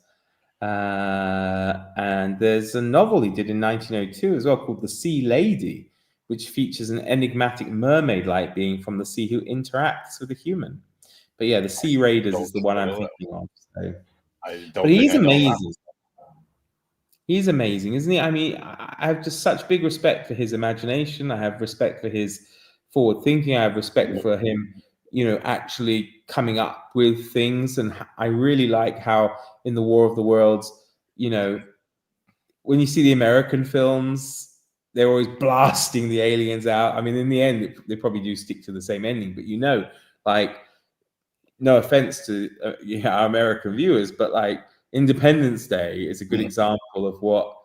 Speaker 2: And there's a novel he did in 1902 as well called The Sea Lady, which features an enigmatic mermaid-like being from the sea who interacts with a human. But yeah, The Sea Raiders is the one I'm thinking of. So. But he's amazing. He's amazing, isn't he? I mean, I have just such big respect for his imagination. I have respect for his forward thinking. I have respect for him, you know, actually coming up with things. And I really like how in the War of the Worlds, you know, when you see the American films, they're always blasting the aliens out. I mean, in the end, they probably do stick to the same ending, but you know, like, no offense to our American viewers, but like Independence Day is a good example of what,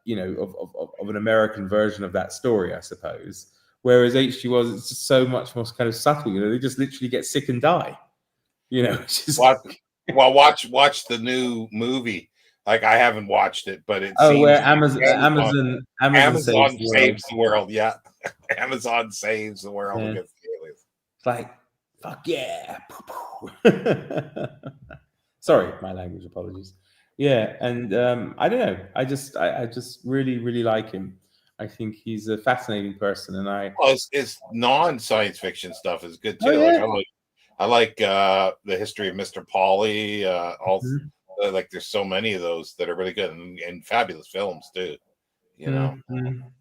Speaker 2: you know, of an American version of that story, I suppose. Whereas H.G. Wells, it's just so much more kind of subtle. You know, they just literally get sick and die. You know, just...
Speaker 1: watch the new movie. Like I haven't watched it, but it seems
Speaker 2: where Amazon
Speaker 1: saves the world. Yeah, Amazon saves the world against the aliens.
Speaker 2: It's like, fuck yeah! Sorry, my language. Apologies. Yeah, and I don't know. I just really, really like him. I think he's a fascinating person, and
Speaker 1: his non-science fiction stuff is good too.
Speaker 2: Oh, yeah.
Speaker 1: I like the history of Mr. Polly. Also,
Speaker 2: Mhm.
Speaker 1: like there's so many of those that are really good and fabulous films too. You know.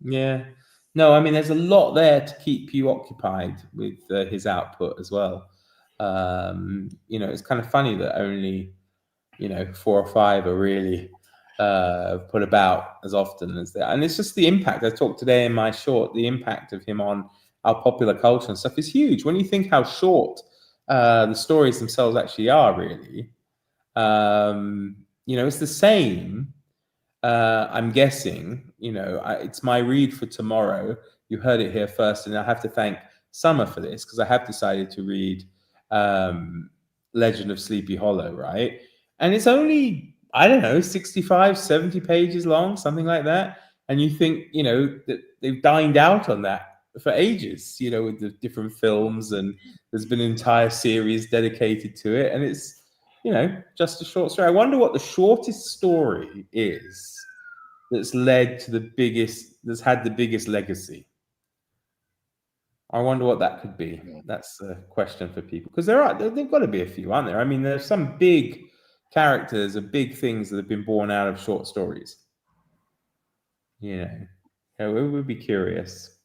Speaker 2: Yeah. No, I mean, there's a lot there to keep you occupied with his output as well. It's kind of funny that only 4 or 5 are really put about as often as that. And it's just the impact. I talked today in my short, the impact of him on our popular culture and stuff is huge. When you think how short the stories themselves actually are, really, it's the same. I'm guessing, it's my read for tomorrow. You heard it here first, and I have to thank Summer for this because I have decided to read Legend of Sleepy Hollow, right? And it's only, I don't know, 65, 70 pages long, something like that. And you think, that they've dined out on that for ages, with the different films, and there's been an entire series dedicated to it. And it's, just a short story. I wonder what the shortest story is that's led to that's had the biggest legacy. I wonder what that could be. That's a question for people because there've got to be a few, aren't there? I mean, there's some big characters or big things that have been born out of short stories. We would be curious.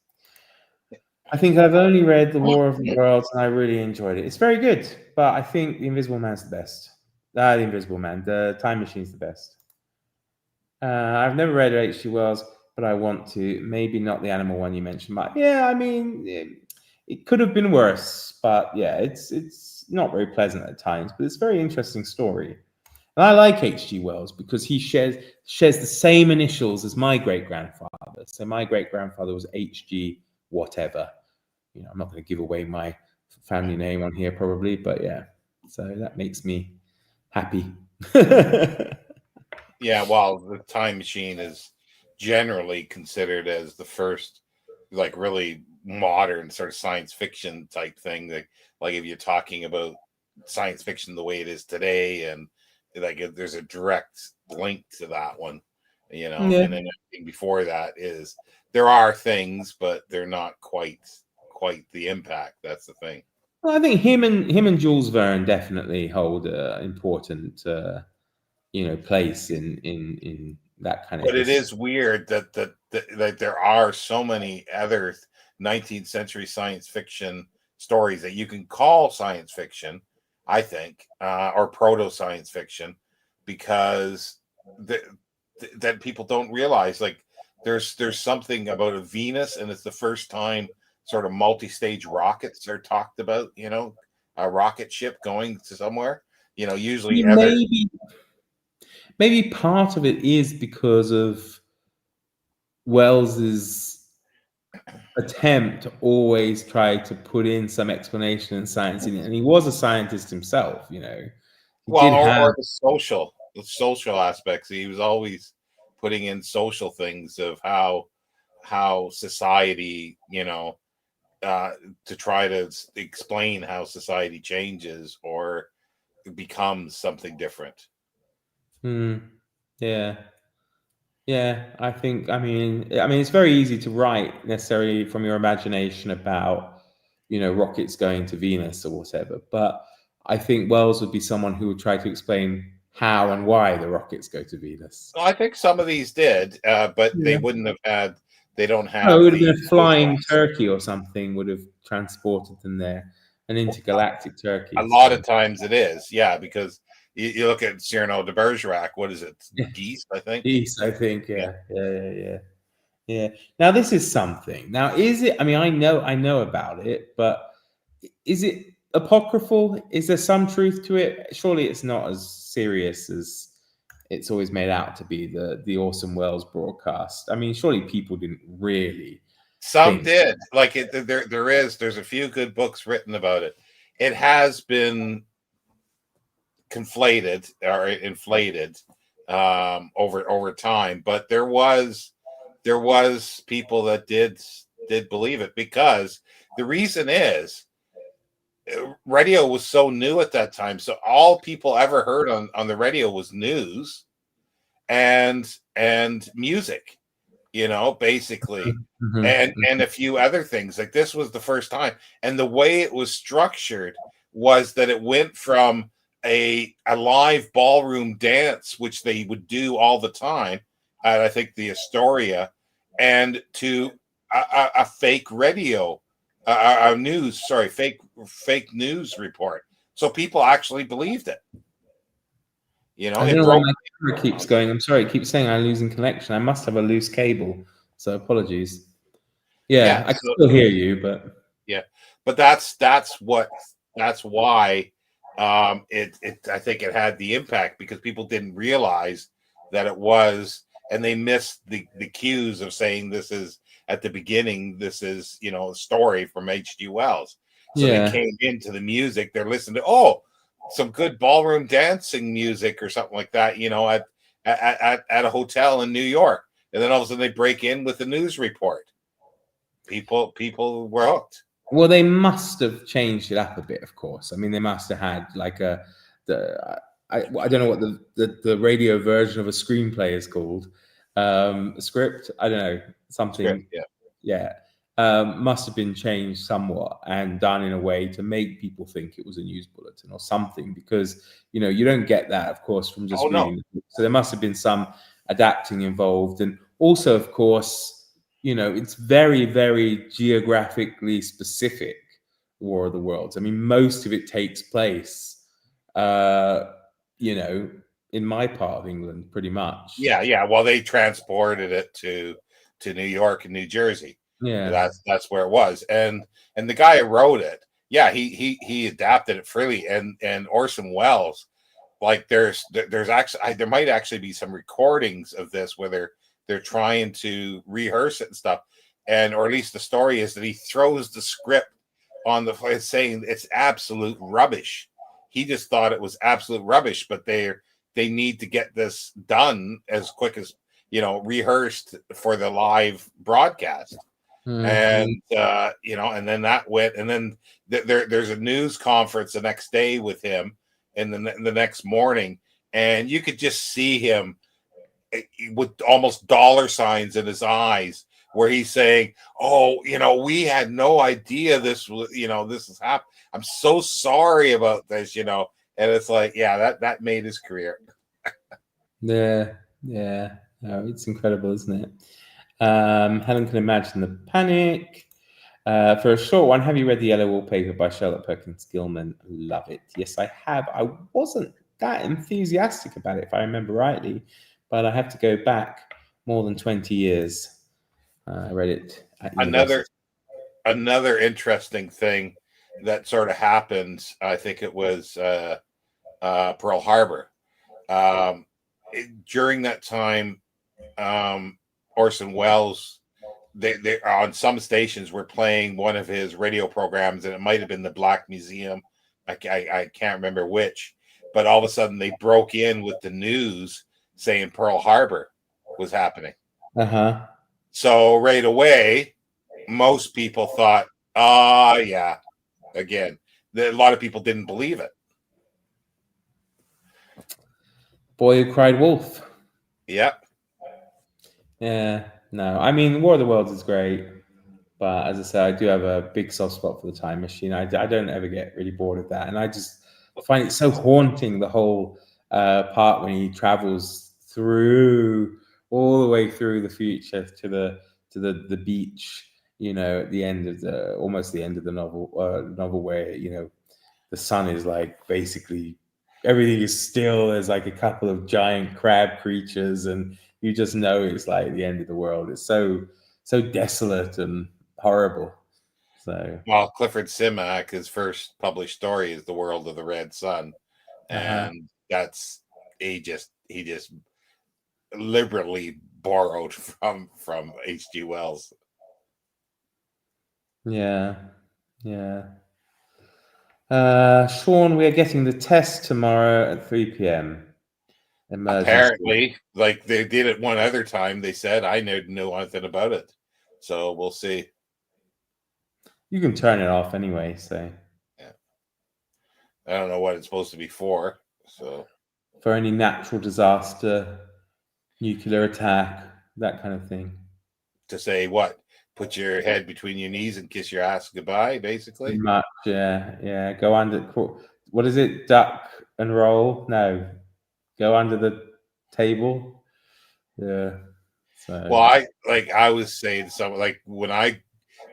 Speaker 2: I think I've only read The War of the Worlds and I really enjoyed it. It's very good, but I think The Invisible Man's the best. The Invisible Man, The Time Machine's the best. I've never read H.G. Wells, but I want to. Maybe not the animal one you mentioned, but yeah, I mean, it could have been worse. But yeah, it's not very pleasant at times, but it's a very interesting story. And I like H.G. Wells because he shares the same initials as my great grandfather. So my great grandfather was H.G. whatever. I'm not going to give away my family name on here probably, but yeah. So that makes me happy.
Speaker 1: Yeah, well, the Time Machine is generally considered as the first, like, really modern sort of science fiction type thing. Like if you're talking about science fiction the way it is today, and like there's a direct link to that one,
Speaker 2: Yeah.
Speaker 1: and then everything before that is there are things, but they're not quite the impact. That's the thing.
Speaker 2: Well, I think him and Jules Verne definitely hold an important place in that kind of
Speaker 1: But it
Speaker 2: history.
Speaker 1: is weird that there are so many other 19th century science fiction stories that you can call science fiction, I think, or proto science fiction, because that people don't realize. Like there's something about a Venus, and it's the first time sort of multi-stage rockets are talked about. A rocket ship going to somewhere. Usually other.
Speaker 2: Maybe part of it is because of Wells's attempt to always try to put in some explanation and science in it, and he was a scientist himself. He
Speaker 1: Well,
Speaker 2: did have.
Speaker 1: or the social aspects. He was always putting in social things of how society, to try to explain how society changes or becomes something different.
Speaker 2: Yeah. Yeah, I mean, it's very easy to write necessarily from your imagination about, rockets going to Venus or whatever. But I think Wells would be someone who would try to explain how and why the rockets go to Venus.
Speaker 1: I think some of these did, but they
Speaker 2: Yeah.
Speaker 1: wouldn't have had. They don't
Speaker 2: No, it
Speaker 1: have
Speaker 2: would have been
Speaker 1: the
Speaker 2: a flying turkey or something would have transported them there, an intergalactic turkey.
Speaker 1: A lot of times it is, yeah, because you look at Cyrano de Bergerac. What is it? Geese, I think.
Speaker 2: Geese, I think.
Speaker 1: Yeah.
Speaker 2: Yeah. Now this is something. Now, is it? I mean, I know about it, but is it apocryphal? Is there some truth to it? Surely it's not as serious as it's always made out to be. The Orson Welles broadcast. I mean, surely people didn't really
Speaker 1: Some
Speaker 2: think.
Speaker 1: did. Like there's a few good books written about it. It has been conflated or inflated over time, but there was people that did believe it, because the reason is radio was so new at that time, so all people ever heard on the radio was news and music, basically,
Speaker 2: Mhm.
Speaker 1: and a few other things. Like this was the first time, and the way it was structured was that it went from a live ballroom dance, which they would do all the time at, I think, the Astoria, and to a fake radio, a news, sorry, fake news report. So people actually believed it. You know,
Speaker 2: I
Speaker 1: it
Speaker 2: don't know why
Speaker 1: broke.
Speaker 2: my camera keeps going. I'm sorry, it keeps saying I'm losing connection. I must have a loose cable, so apologies. Yeah,
Speaker 1: Yeah,
Speaker 2: I can
Speaker 1: so
Speaker 2: still hear you, but
Speaker 1: yeah, but that's why it I think it had the impact, because people didn't realize that it was, and they missed the cues of saying this is at the beginning, this is, you know, a story from H.G. Wells. So they
Speaker 2: yeah.
Speaker 1: came into the music, they're listening to, oh, some good ballroom dancing music or something like that, you know, at a hotel in New York, and then all of a sudden they break in with a news report. People were hooked.
Speaker 2: Well, they must have changed it up a bit, of course. I mean, they must have had like I don't know what the radio version of a screenplay is called. A script, I don't know,
Speaker 1: Script,
Speaker 2: something.
Speaker 1: yeah.
Speaker 2: Yeah, must have been changed somewhat and done in a way to make people think it was a news bulletin or something, because you don't get that, of course, from just
Speaker 1: Oh no.
Speaker 2: reading the book. So there must have been some adapting involved, and also, of course, it's very, very geographically specific, War of the Worlds. I mean, most of it takes place, you know, in my part of England, pretty much.
Speaker 1: Yeah. Well, they transported it to New York and New Jersey.
Speaker 2: Yeah.
Speaker 1: That's where it was. And the guy who wrote it, yeah, he adapted it freely. And Orson Welles, like there's actually, there might actually be some recordings of this where they're trying to rehearse it and stuff, and or at least the story is that he throws the script on the floor saying it's absolute rubbish. He just thought it was absolute rubbish, but they need to get this done as quick as, rehearsed for the live broadcast.
Speaker 2: Mhm.
Speaker 1: And and then that went, and then there's a news conference the next day with him, and then the next morning, and you could just see him with almost dollar signs in his eyes, where he's saying, "Oh, we had no idea this was, this is happening. I'm so sorry about this," And it's like, yeah, that made his career.
Speaker 2: Yeah, yeah. Oh, it's incredible, isn't it? Helen can imagine the panic. For a short one, have you read The Yellow Wallpaper by Charlotte Perkins Gilman? Love it. Yes, I have. I wasn't that enthusiastic about it, if I remember rightly, but I have to go back more than 20 years. I read it at
Speaker 1: Another
Speaker 2: university.
Speaker 1: another interesting thing that sort of happened, I think it was Pearl Harbor. During that time, Orson Welles, they on some stations were playing one of his radio programs, and it might have been the Black Museum. I can't remember which, but all of a sudden they broke in with the news saying Pearl Harbor was happening.
Speaker 2: Uh-huh.
Speaker 1: So right away, most people thought, yeah, again, a lot of people didn't believe it.
Speaker 2: Boy Who Cried Wolf.
Speaker 1: Yeah.
Speaker 2: Yeah, no. I mean, War of the Worlds is great, but as I say, I do have a big soft spot for the Time Machine. I don't ever get really bored of that, and I just find it so haunting, the whole part when he travels through all the way through the future to the beach. At the end of almost the end of the novel where the sun is like basically everything is still. There's like a couple of giant crab creatures, and you just know it's like the end of the world. It's so desolate and horrible. So,
Speaker 1: Well, Clifford Simak, his first published story is The World of the Red Sun,
Speaker 2: uh-huh.
Speaker 1: and that's he just liberally borrowed from H.G. Wells.
Speaker 2: Yeah, yeah. Sean, we are getting the test tomorrow at 3 p.m. Emergency.
Speaker 1: Apparently, like they did it one other time, they said I didn't know anything about it, so we'll see.
Speaker 2: You can turn it off anyway. So,
Speaker 1: Yeah. I don't know what it's supposed to be for. So
Speaker 2: for any natural disaster, nuclear attack, that kind of thing.
Speaker 1: to say what put your head between your knees and kiss your ass goodbye, basically.
Speaker 2: Pretty much, yeah. Go under. What is it? Duck and roll? No, go under the table. Yeah. So.
Speaker 1: Well, I was saying something like when I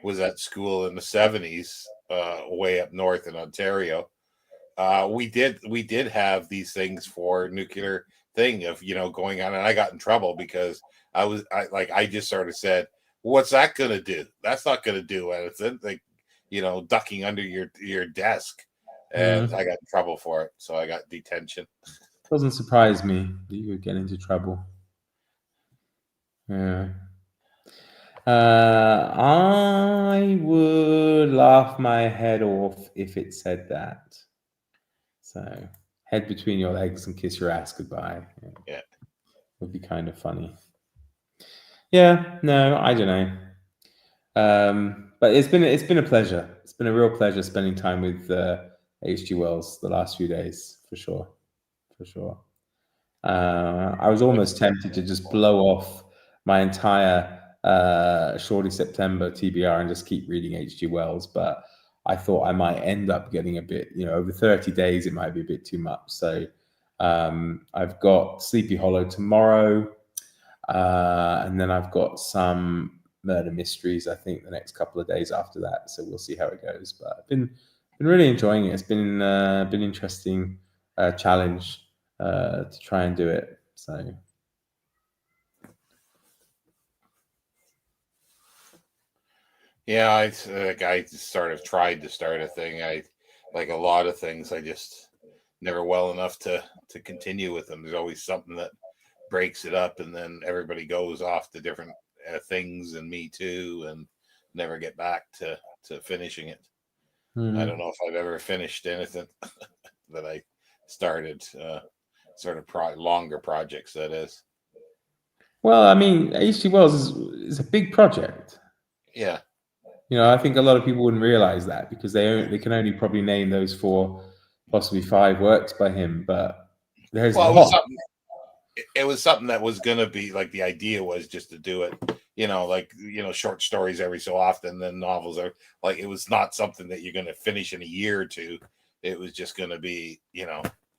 Speaker 1: was at school in the 70s, way up north in Ontario, we did have these things for nuclear thing of going on, and I got in trouble because I just sort of said, "What's that going to do? That's not going to do anything." Like, ducking under your desk, and I got in trouble for it, so I got detention.
Speaker 2: Doesn't surprise me that you would get into trouble. Yeah. I would laugh my head off if it said that. So, head between your legs and kiss your ass goodbye.
Speaker 1: Yeah.
Speaker 2: Would be kind of funny. Yeah, no, I don't know. But it's been a pleasure. It's been a real pleasure spending time with H.G. Wells the last few days, for sure. I was almost tempted to just blow off my entire Shorty September TBR and just keep reading H.G. Wells, but I thought I might end up getting a bit, over 30 days, it might be a bit too much. So I've got Sleepy Hollow tomorrow, and then I've got some murder mysteries, I think, the next couple of days after that. So we'll see how it goes. But I've been really enjoying it. It's been interesting challenge to try and do it. So.
Speaker 1: Yeah, I sort of tried to start a thing. I like a lot of things. I just never well enough to continue with them. There's always something that breaks it up, and then everybody goes off to different things, and me too, and never get back to finishing it. I don't know if I've ever finished anything that I started. Sort of longer projects, that is.
Speaker 2: Well, I mean, H.G. Wells is a big project.
Speaker 1: Yeah.
Speaker 2: I think a lot of people wouldn't realize that because they can only probably name those 4, possibly 5 works by him. But there's
Speaker 1: it was something that was going to be like, the idea was just to do it, short stories every so often. Then novels are like, it was not something that you're going to finish in a year or two. It was just going to be,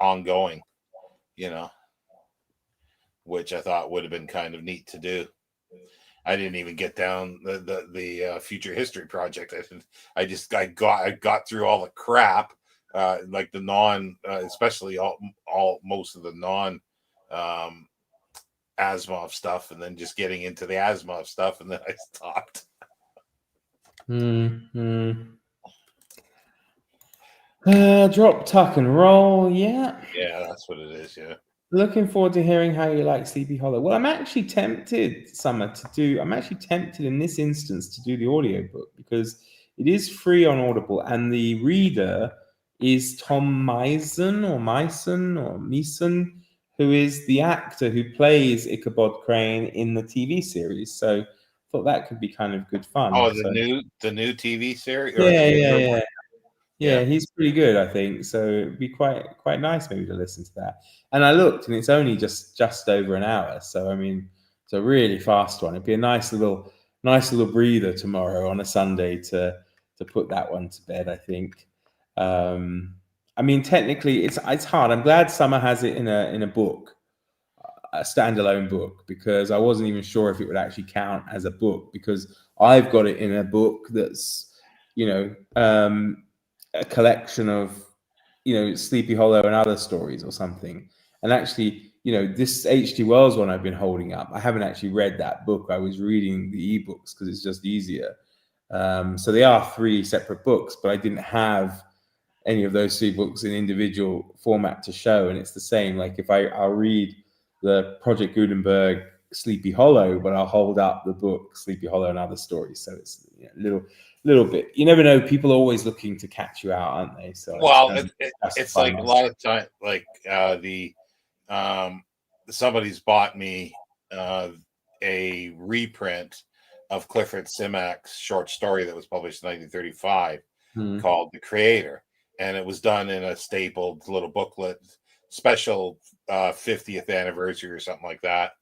Speaker 1: ongoing, which I thought would have been kind of neat to do. I didn't even get down the future history project. I got through all the crap, like the especially most of the non Asimov stuff, and then just getting into the Asimov stuff, and then I stopped.
Speaker 2: Drop, tuck, and roll. Yeah,
Speaker 1: that's what it is. Yeah.
Speaker 2: Looking forward to hearing how you like Sleepy Hollow. Well, I'm actually tempted, Summer, I'm actually tempted in this instance to do the audiobook because it is free on Audible, and the reader is Tom Meisen, who is the actor who plays Ichabod Crane in the TV series. So I thought that could be kind of good fun.
Speaker 1: Oh, the new TV series?
Speaker 2: Yeah, he's pretty good, I think. So it'd be quite nice maybe to listen to that. And I looked, and it's only just over an hour. So I mean, it's a really fast one. It'd be a nice little breather tomorrow on a Sunday to put that one to bed, I think. I mean, technically, it's hard. I'm glad Summer has it in a book, a standalone book, because I wasn't even sure if it would actually count as a book, because I've got it in a book that's, a collection of, Sleepy Hollow and other stories or something. And actually, this H.G. Wells one I've been holding up, I haven't actually read that book. I was reading the ebooks because it's just easier. So they are 3 separate books, but I didn't have any of those 3 books in individual format to show. And it's the same. Like if I'll read the Project Gutenberg Sleepy Hollow, but I'll hold up the book Sleepy Hollow and Other Stories. So it's little bit. You never know. People are always looking to catch you out, aren't they? So
Speaker 1: it's like a lot of time. Like somebody's bought me a reprint of Clifford Simak's short story that was published in 1935 called "The Creator," and it was done in a stapled little booklet, special 50th anniversary or something like that.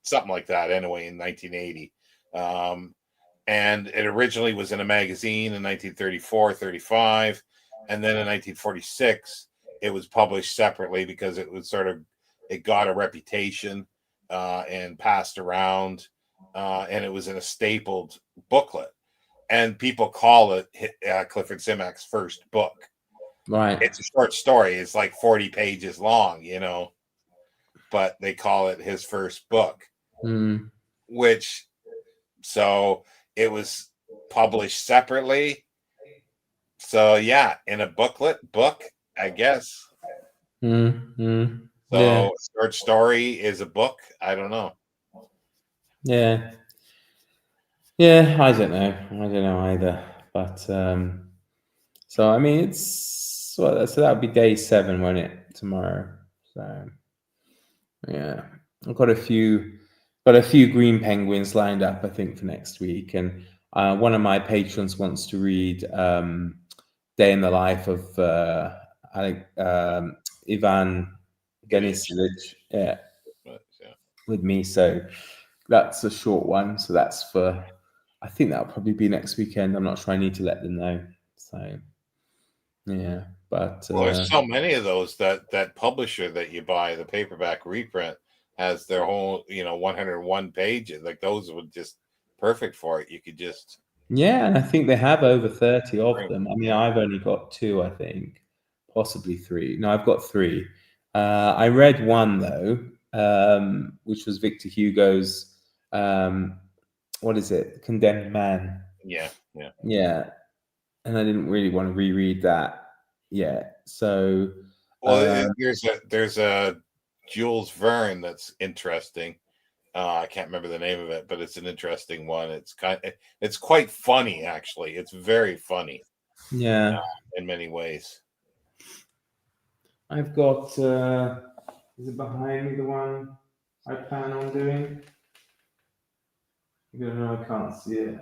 Speaker 1: Something like that. Anyway, in 1980. And it originally was in a magazine in 1934, 35, and then in 1946 it was published separately because it was it got a reputation and passed around, and it was in a stapled booklet, and people call it Clifford Simak's first book.
Speaker 2: Right.
Speaker 1: It's a short story. It's like 40 pages long, but they call it his first book, which, so it was published separately. So yeah, in a book, I guess. So a short story is a book. I don't know.
Speaker 2: Yeah, I don't know either. But so I mean, it's so that would be day 7, won't it? Tomorrow. So yeah, I've got a few green penguins lined up, I think, for next week, and one of my patrons wants to read Day in the Life of Ivan Denisovich, with me. So that's a short one. So that's for, I think that'll probably be next weekend. I'm not sure. I need to let them know. So yeah, but
Speaker 1: there's so many of those that publisher that you buy, the paperback reprint, has their whole 101 pages. Like those would just perfect for it. You could just
Speaker 2: and I think they have over 30 of them. I mean, I've only got 2, I think, possibly 3. No, I've got 3. I read one though, which was Victor Hugo's what is it, Condemned Man.
Speaker 1: Yeah.
Speaker 2: And I didn't really want to reread that yet. So
Speaker 1: there's a Jules Verne that's interesting. I can't remember the name of it, but it's an interesting one. It's quite funny, actually. It's very funny.
Speaker 2: Yeah.
Speaker 1: In many ways.
Speaker 2: I've got is it behind me, the one I plan on doing? I can't see it.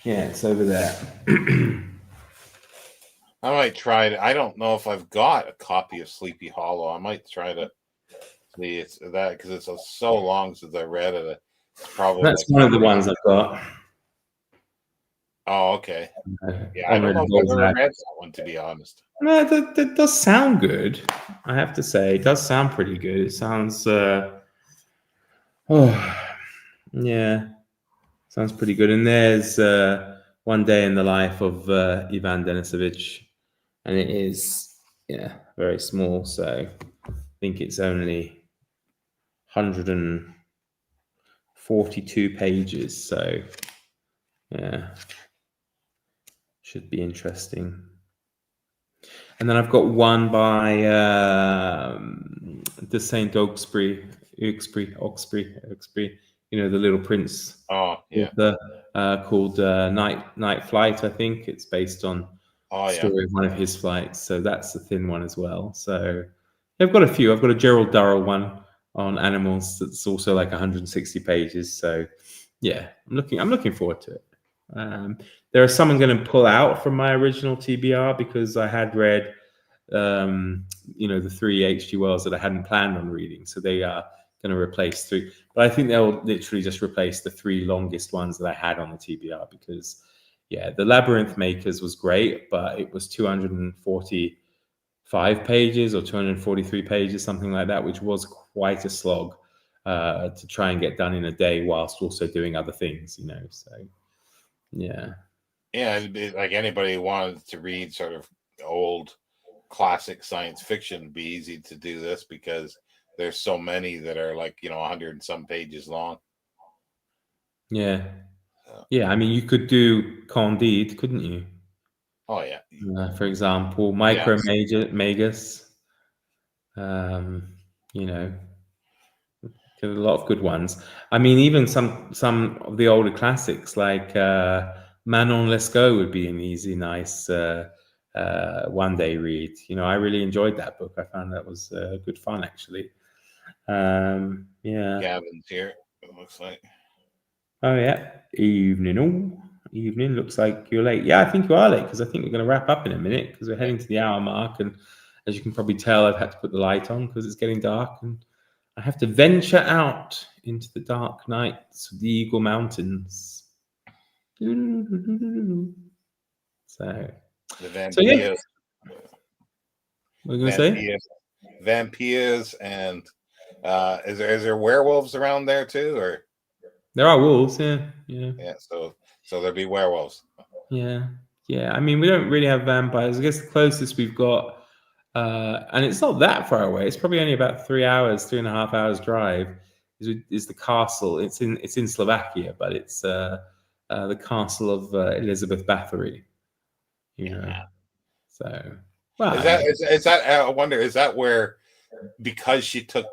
Speaker 2: Yeah, it's over there.
Speaker 1: I might try to. I don't know if I've got a copy of Sleepy Hollow. I might try to see it's that, because it's so long since I read it. It's probably
Speaker 2: that's one of the ones I've got.
Speaker 1: Oh, okay. Yeah, I don't know if I've ever read that one, to be honest.
Speaker 2: No, that does sound good. I have to say, it does sound pretty good. It sounds, yeah, sounds pretty good. And there's One Day in the Life of Ivan Denisovich, and it is, very small. So I think it's only 142 pages. So yeah, should be interesting. And then I've got one by the Saint Oxbury, the Little Prince.
Speaker 1: Oh yeah.
Speaker 2: Called Night Flight. I think it's based on the story of one of his flights. So that's a thin one as well. So I've got a few. I've got a Gerald Durrell one on animals that's also like 160 pages. So yeah, I'm looking forward to it. There are some I'm going to pull out from my original TBR because I had read, the 3 H.G. Wells that I hadn't planned on reading. So they are going to replace 3. But I think they'll literally just replace the 3 longest ones that I had on the TBR because, the Labyrinth Makers was great, but it was 245 pages or 243 pages, something like that, which was quite a slog to try and get done in a day whilst also doing other things, So, yeah,
Speaker 1: it'd be like anybody who wanted to read sort of old classic science fiction, it'd be easy to do this because there's so many that are like 100 and some pages long.
Speaker 2: I mean, you could do Candide, couldn't you?
Speaker 1: Oh yeah.
Speaker 2: For example, Micro Magus. A lot of good ones. I mean, even some of the older classics like Manon Lescaut would be an easy, nice one day read. I really enjoyed that book. I found that was good fun, actually.
Speaker 1: Gavin's here, it looks like.
Speaker 2: Oh yeah, evening. Looks like you're late. Yeah, I think you are late because I think we're going to wrap up in a minute because we're heading to the hour mark, and as you can probably tell, I've had to put the light on because it's getting dark and I have to venture out into the dark nights of the Eagle Mountains. So,
Speaker 1: The
Speaker 2: yeah.
Speaker 1: vampires,
Speaker 2: What are you going to say?
Speaker 1: vampires, and is there werewolves around there too, or
Speaker 2: There are wolves, yeah.
Speaker 1: yeah? So there'll be werewolves.
Speaker 2: Yeah. I mean, we don't really have vampires. I guess the closest we've got, and it's not that far away. It's probably only about 3.5 hours drive. Is the castle? It's in Slovakia, but it's the castle of Elizabeth Bathory.
Speaker 1: Yeah.
Speaker 2: So, well,
Speaker 1: Is that I wonder, is that where, because she took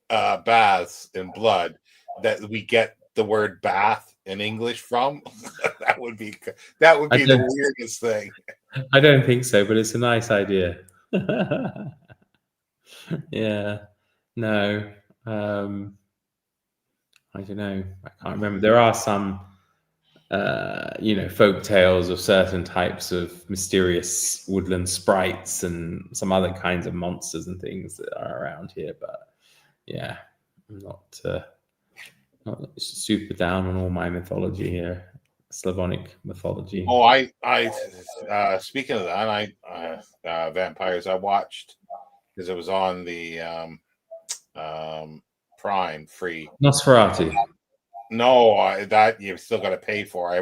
Speaker 1: baths in blood, that we get the word bath in English from? that would be the weirdest thing.
Speaker 2: I don't think so, but it's a nice idea. Yeah. No. I don't know. I can't remember. There are some, folk tales of certain types of mysterious woodland sprites and some other kinds of monsters and things that are around here. But yeah, I'm not super down on all my mythology here, Slavonic mythology.
Speaker 1: Oh, I speaking of that, vampires, I watched because it was on the Prime free.
Speaker 2: Nosferatu.
Speaker 1: No, that you've still got to pay for. I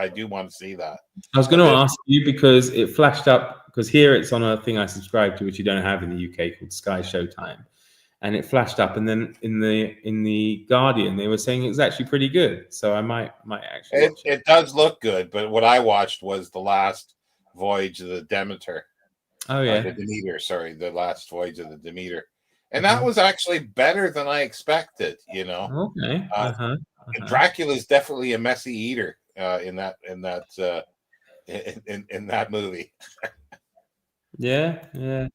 Speaker 1: do want to see that.
Speaker 2: I was going to ask you because it flashed up, because here it's on a thing I subscribe to, which you don't have in the UK, called Sky Showtime, and it flashed up, and then in the Guardian they were saying it was actually pretty good. So I might actually watch it.
Speaker 1: It does look good, but what I watched was the last voyage of the Demeter.
Speaker 2: Oh yeah,
Speaker 1: the Demeter. Sorry, the last voyage of the Demeter, and that was actually better than I expected.
Speaker 2: Okay.
Speaker 1: Dracula's definitely a messy eater in that movie.
Speaker 2: Yeah. No,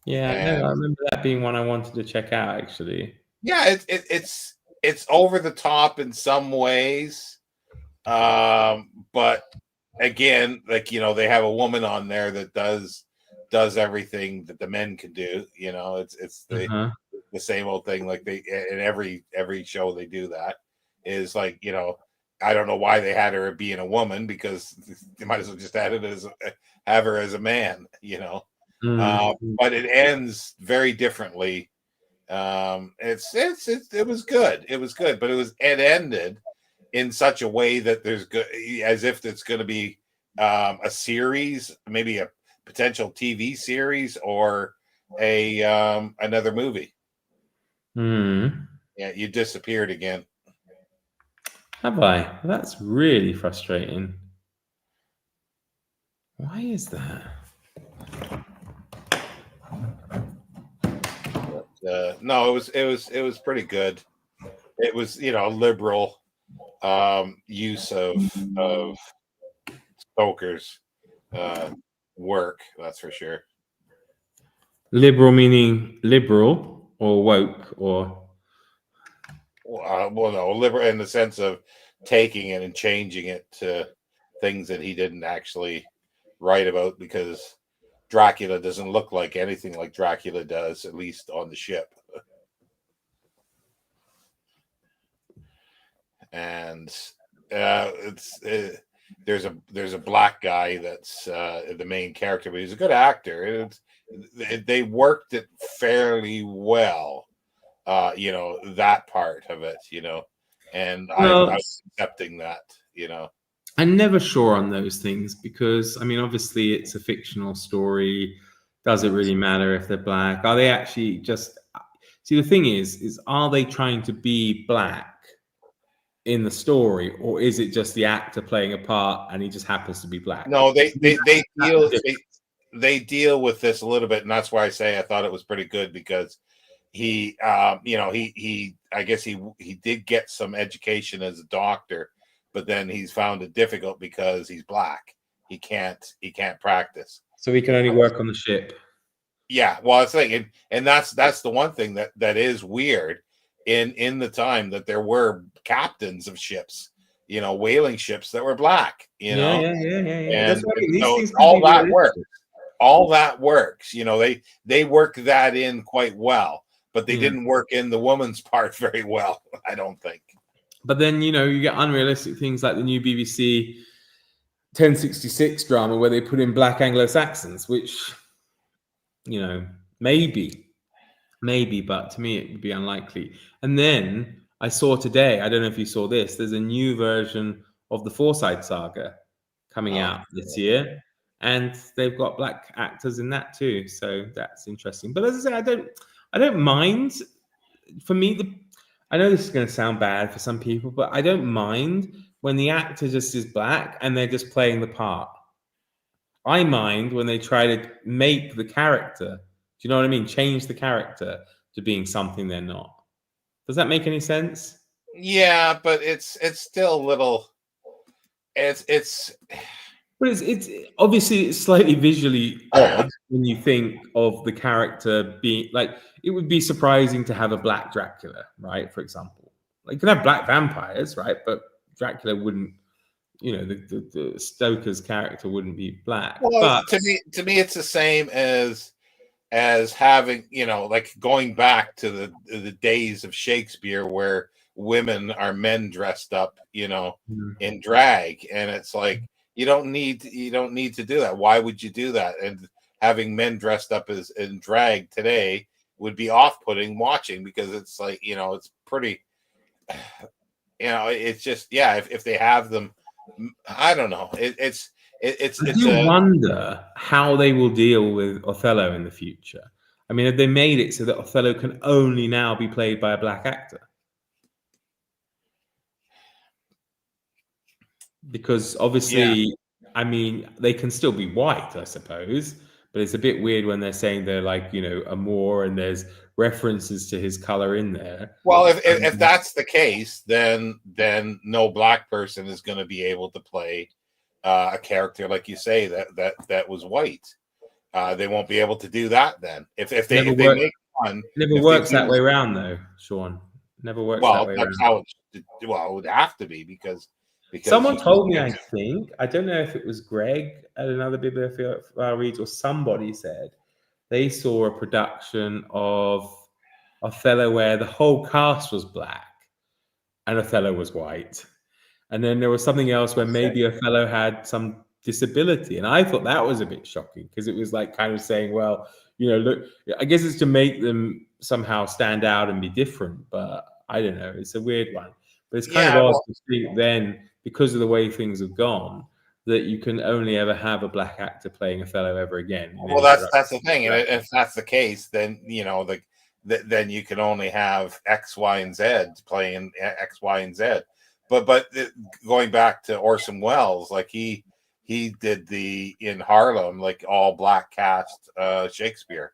Speaker 2: I remember that being one I wanted to check out, actually.
Speaker 1: Yeah, it's over the top in some ways, but again, like they have a woman on there that does everything that the men can do. It's the same old thing. Like they in every show they do that is like I don't know why they had her being a woman, because they might as well just have her as a man. But it ends very differently. It was good. It was good, but it ended in such a way that there's good, as if it's going to be a series, maybe a potential TV series or another movie. Yeah, you disappeared again.
Speaker 2: Have I? That's really frustrating. Why is that?
Speaker 1: No, it was pretty good. It was liberal use of Stoker's work, that's for sure.
Speaker 2: Liberal meaning liberal or woke or
Speaker 1: no, liberal in the sense of taking it and changing it to things that he didn't actually write about, because Dracula doesn't look like anything like Dracula does, at least on the ship. And there's a black guy that's the main character, but he's a good actor. They worked it fairly well, that part of it, and I was accepting that,
Speaker 2: I'm never sure on those things, because I mean, obviously it's a fictional story. Does it really matter if they're black? Are they actually just the thing is are they trying to be black in the story, or is it just the actor playing a part and he just happens to be black?
Speaker 1: No, they deal with this a little bit, and that's why I say I thought it was pretty good, because he I guess he did get some education as a doctor, but then he's found it difficult because he's black. He can't practice,
Speaker 2: so he can only work on the ship.
Speaker 1: Yeah, well, I was thinking, and that's the one thing that is weird in the time, that there were captains of ships, whaling ships, that were black,
Speaker 2: Yeah.
Speaker 1: And
Speaker 2: that's what I mean.
Speaker 1: so all that works. All that works. They work that in quite well. but they didn't work in the woman's part very well, I don't think.
Speaker 2: But then, you know, you get unrealistic things like the new BBC 1066 drama where they put in black Anglo-Saxons, which, you know, maybe, but to me it would be unlikely. And then I saw today, I don't know if you saw this, there's a new version of the Forsyte Saga coming out this year, and they've got black actors in that too, so that's interesting. But as I say, I don't mind. For me, I know this is going to sound bad for some people, but I don't mind when the actor just is black and they're just playing the part. I mind when they try to make the character, do you know what I mean? Change the character to being something they're not. Does that make any sense?
Speaker 1: Yeah, but it's still a little. It's.
Speaker 2: But it's obviously it's slightly visually odd when you think of the character being like, it would be surprising to have a black Dracula, right? For example, like you can have black vampires, right? But Dracula wouldn't, you know, the Stoker's character wouldn't be black.
Speaker 1: Well,
Speaker 2: But
Speaker 1: to me, it's the same as having, you know, like going back to the days of Shakespeare where women are men dressed up, you know, in drag, and it's like you don't need to do that. Why would you do that? And having men dressed up as in drag today would be off-putting watching, because it's like, you know, it's pretty, you know, it's just, yeah, if they have them, I don't know,
Speaker 2: I do wonder how they will deal with Othello in the future. I mean, have they made it so that Othello can only now be played by a black actor? Because obviously, I mean, they can still be white, I suppose, but it's a bit weird when they're saying they're like, you know, a Moor and there's references to his color in there.
Speaker 1: Well, if that's the case, then no black person is going to be able to play a character like you say that was white. They won't be able to do that then. If they make one,
Speaker 2: never works that way around though, Sean. Never works that way
Speaker 1: that's
Speaker 2: around.
Speaker 1: It would have to be because
Speaker 2: someone told me, I think, I don't know if it was Greg at another Bibliophile Reads or somebody said they saw a production of Othello where the whole cast was black and Othello was white. And then there was something else where maybe Othello had some disability. And I thought that was a bit shocking because it was like kind of saying, well, you know, look, I guess it's to make them somehow stand out and be different. But I don't know. It's a weird one. But it's kind of odd to think then, because of the way things have gone, that you can only ever have a black actor playing Othello ever again.
Speaker 1: Well, that's the thing. And if that's the case, then, you know, then you can only have X, Y, and Z playing X, Y, and Z. But going back to Orson Welles, like he did in Harlem, like all black cast Shakespeare.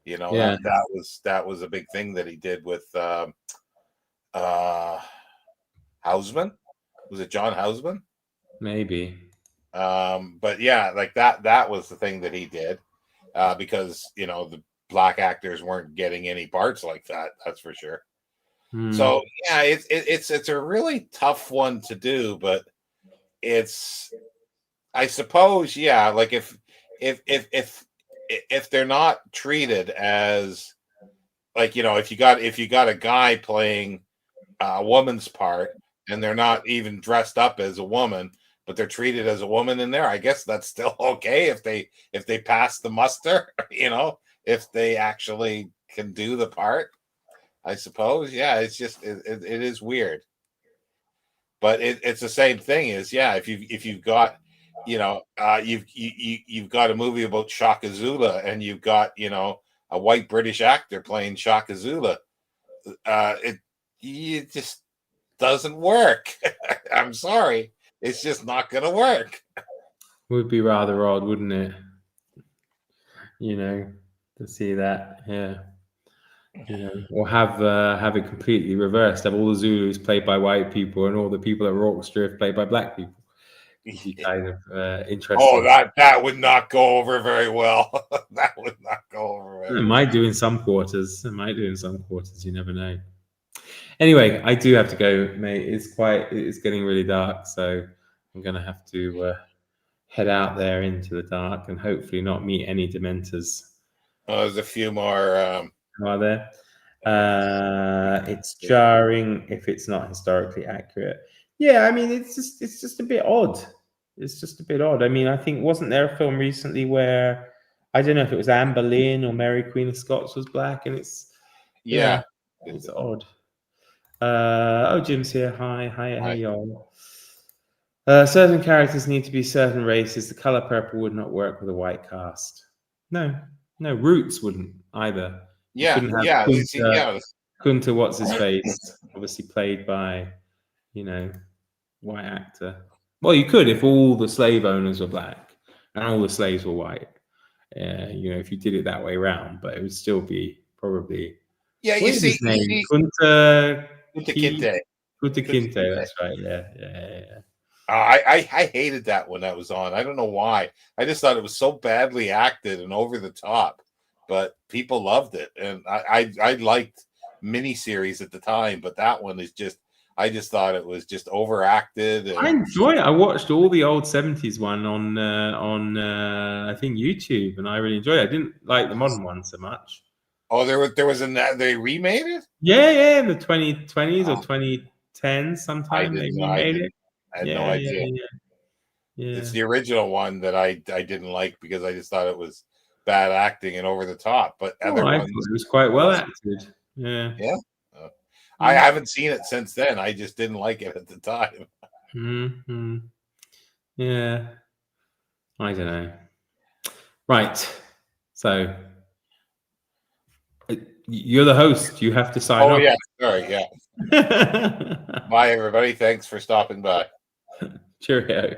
Speaker 1: You know, that was a big thing that he did with Houseman. Was it John Houseman?
Speaker 2: Maybe.
Speaker 1: But yeah, like that was the thing that he did, because, you know, the black actors weren't getting any parts like that. That's for sure. So yeah, it's a really tough one to do, but it's, I suppose, yeah, like if they're not treated as, like, you know, if you got a guy playing a woman's part and they're not even dressed up as a woman, but they're treated as a woman in there, I guess that's still okay if they pass the muster, you know, if they actually can do the part. I suppose, yeah. It's just it is weird, but it's the same thing as, yeah. If you've got, you know, you've got a movie about Shaka Zulu and you've got, you know, a white British actor playing Shaka Zulu, it just doesn't work. I'm sorry, it's just not going to work.
Speaker 2: Would be rather odd, wouldn't it? You know, to see that, yeah. You know, or have it completely reversed. Have all the Zulus played by white people and all the people at Rorke's Drift played by black people. It'd be kind of interesting.
Speaker 1: Oh, that would not go over very well. That would not go over very well.
Speaker 2: It might do in some quarters. You never know. Anyway, I do have to go, mate. It's getting really dark, so I'm gonna have to head out there into the dark and hopefully not meet any Dementors.
Speaker 1: There's a few more.
Speaker 2: Are there? It's jarring if it's not historically accurate. Yeah, I mean, it's just a bit odd. It's just a bit odd. I mean, I think wasn't there a film recently where I don't know if it was Anne Boleyn or Mary Queen of Scots was black, and it's
Speaker 1: Yeah.
Speaker 2: it's odd. Jim's here. Hi, hey y'all. Certain characters need to be certain races. The color purple would not work with a white cast. No, Roots wouldn't either. You
Speaker 1: Yeah,
Speaker 2: couldn't have
Speaker 1: yeah,
Speaker 2: Kunta,
Speaker 1: see, yeah,
Speaker 2: Kunta, what's his face, obviously played by, white actor. Well, you could if all the slave owners were black and all the slaves were white. If you did it that way around, but it would still be probably.
Speaker 1: yeah.
Speaker 2: What
Speaker 1: You
Speaker 2: is
Speaker 1: see,
Speaker 2: his name? Kunta
Speaker 1: Kinte.
Speaker 2: Kinte. That's right. Yeah.
Speaker 1: I hated that when that was on. I don't know why. I just thought it was so badly acted and over the top, but people loved it, and I liked miniseries at the time, but that one is just. I just thought it was just overacted. And
Speaker 2: I enjoy it. I watched all the old 70s one on I think YouTube, and I really enjoyed it. I didn't like the modern one so much.
Speaker 1: Oh, there was they remade it?
Speaker 2: Yeah, in the 2020s or 2010s sometime they remade it.
Speaker 1: I had no idea.
Speaker 2: Yeah.
Speaker 1: It's the original one that I didn't like because I just thought it was bad acting and over the top. But other
Speaker 2: I
Speaker 1: ones,
Speaker 2: thought it was quite well acted. Yeah.
Speaker 1: Yeah. I haven't seen it since then. I just didn't like it at the time.
Speaker 2: Mm-hmm. Yeah. I don't know. Right. So you're the host. You have to sign off.
Speaker 1: Oh, yeah. Sorry. Yeah. Bye, everybody. Thanks for stopping by.
Speaker 2: Cheerio.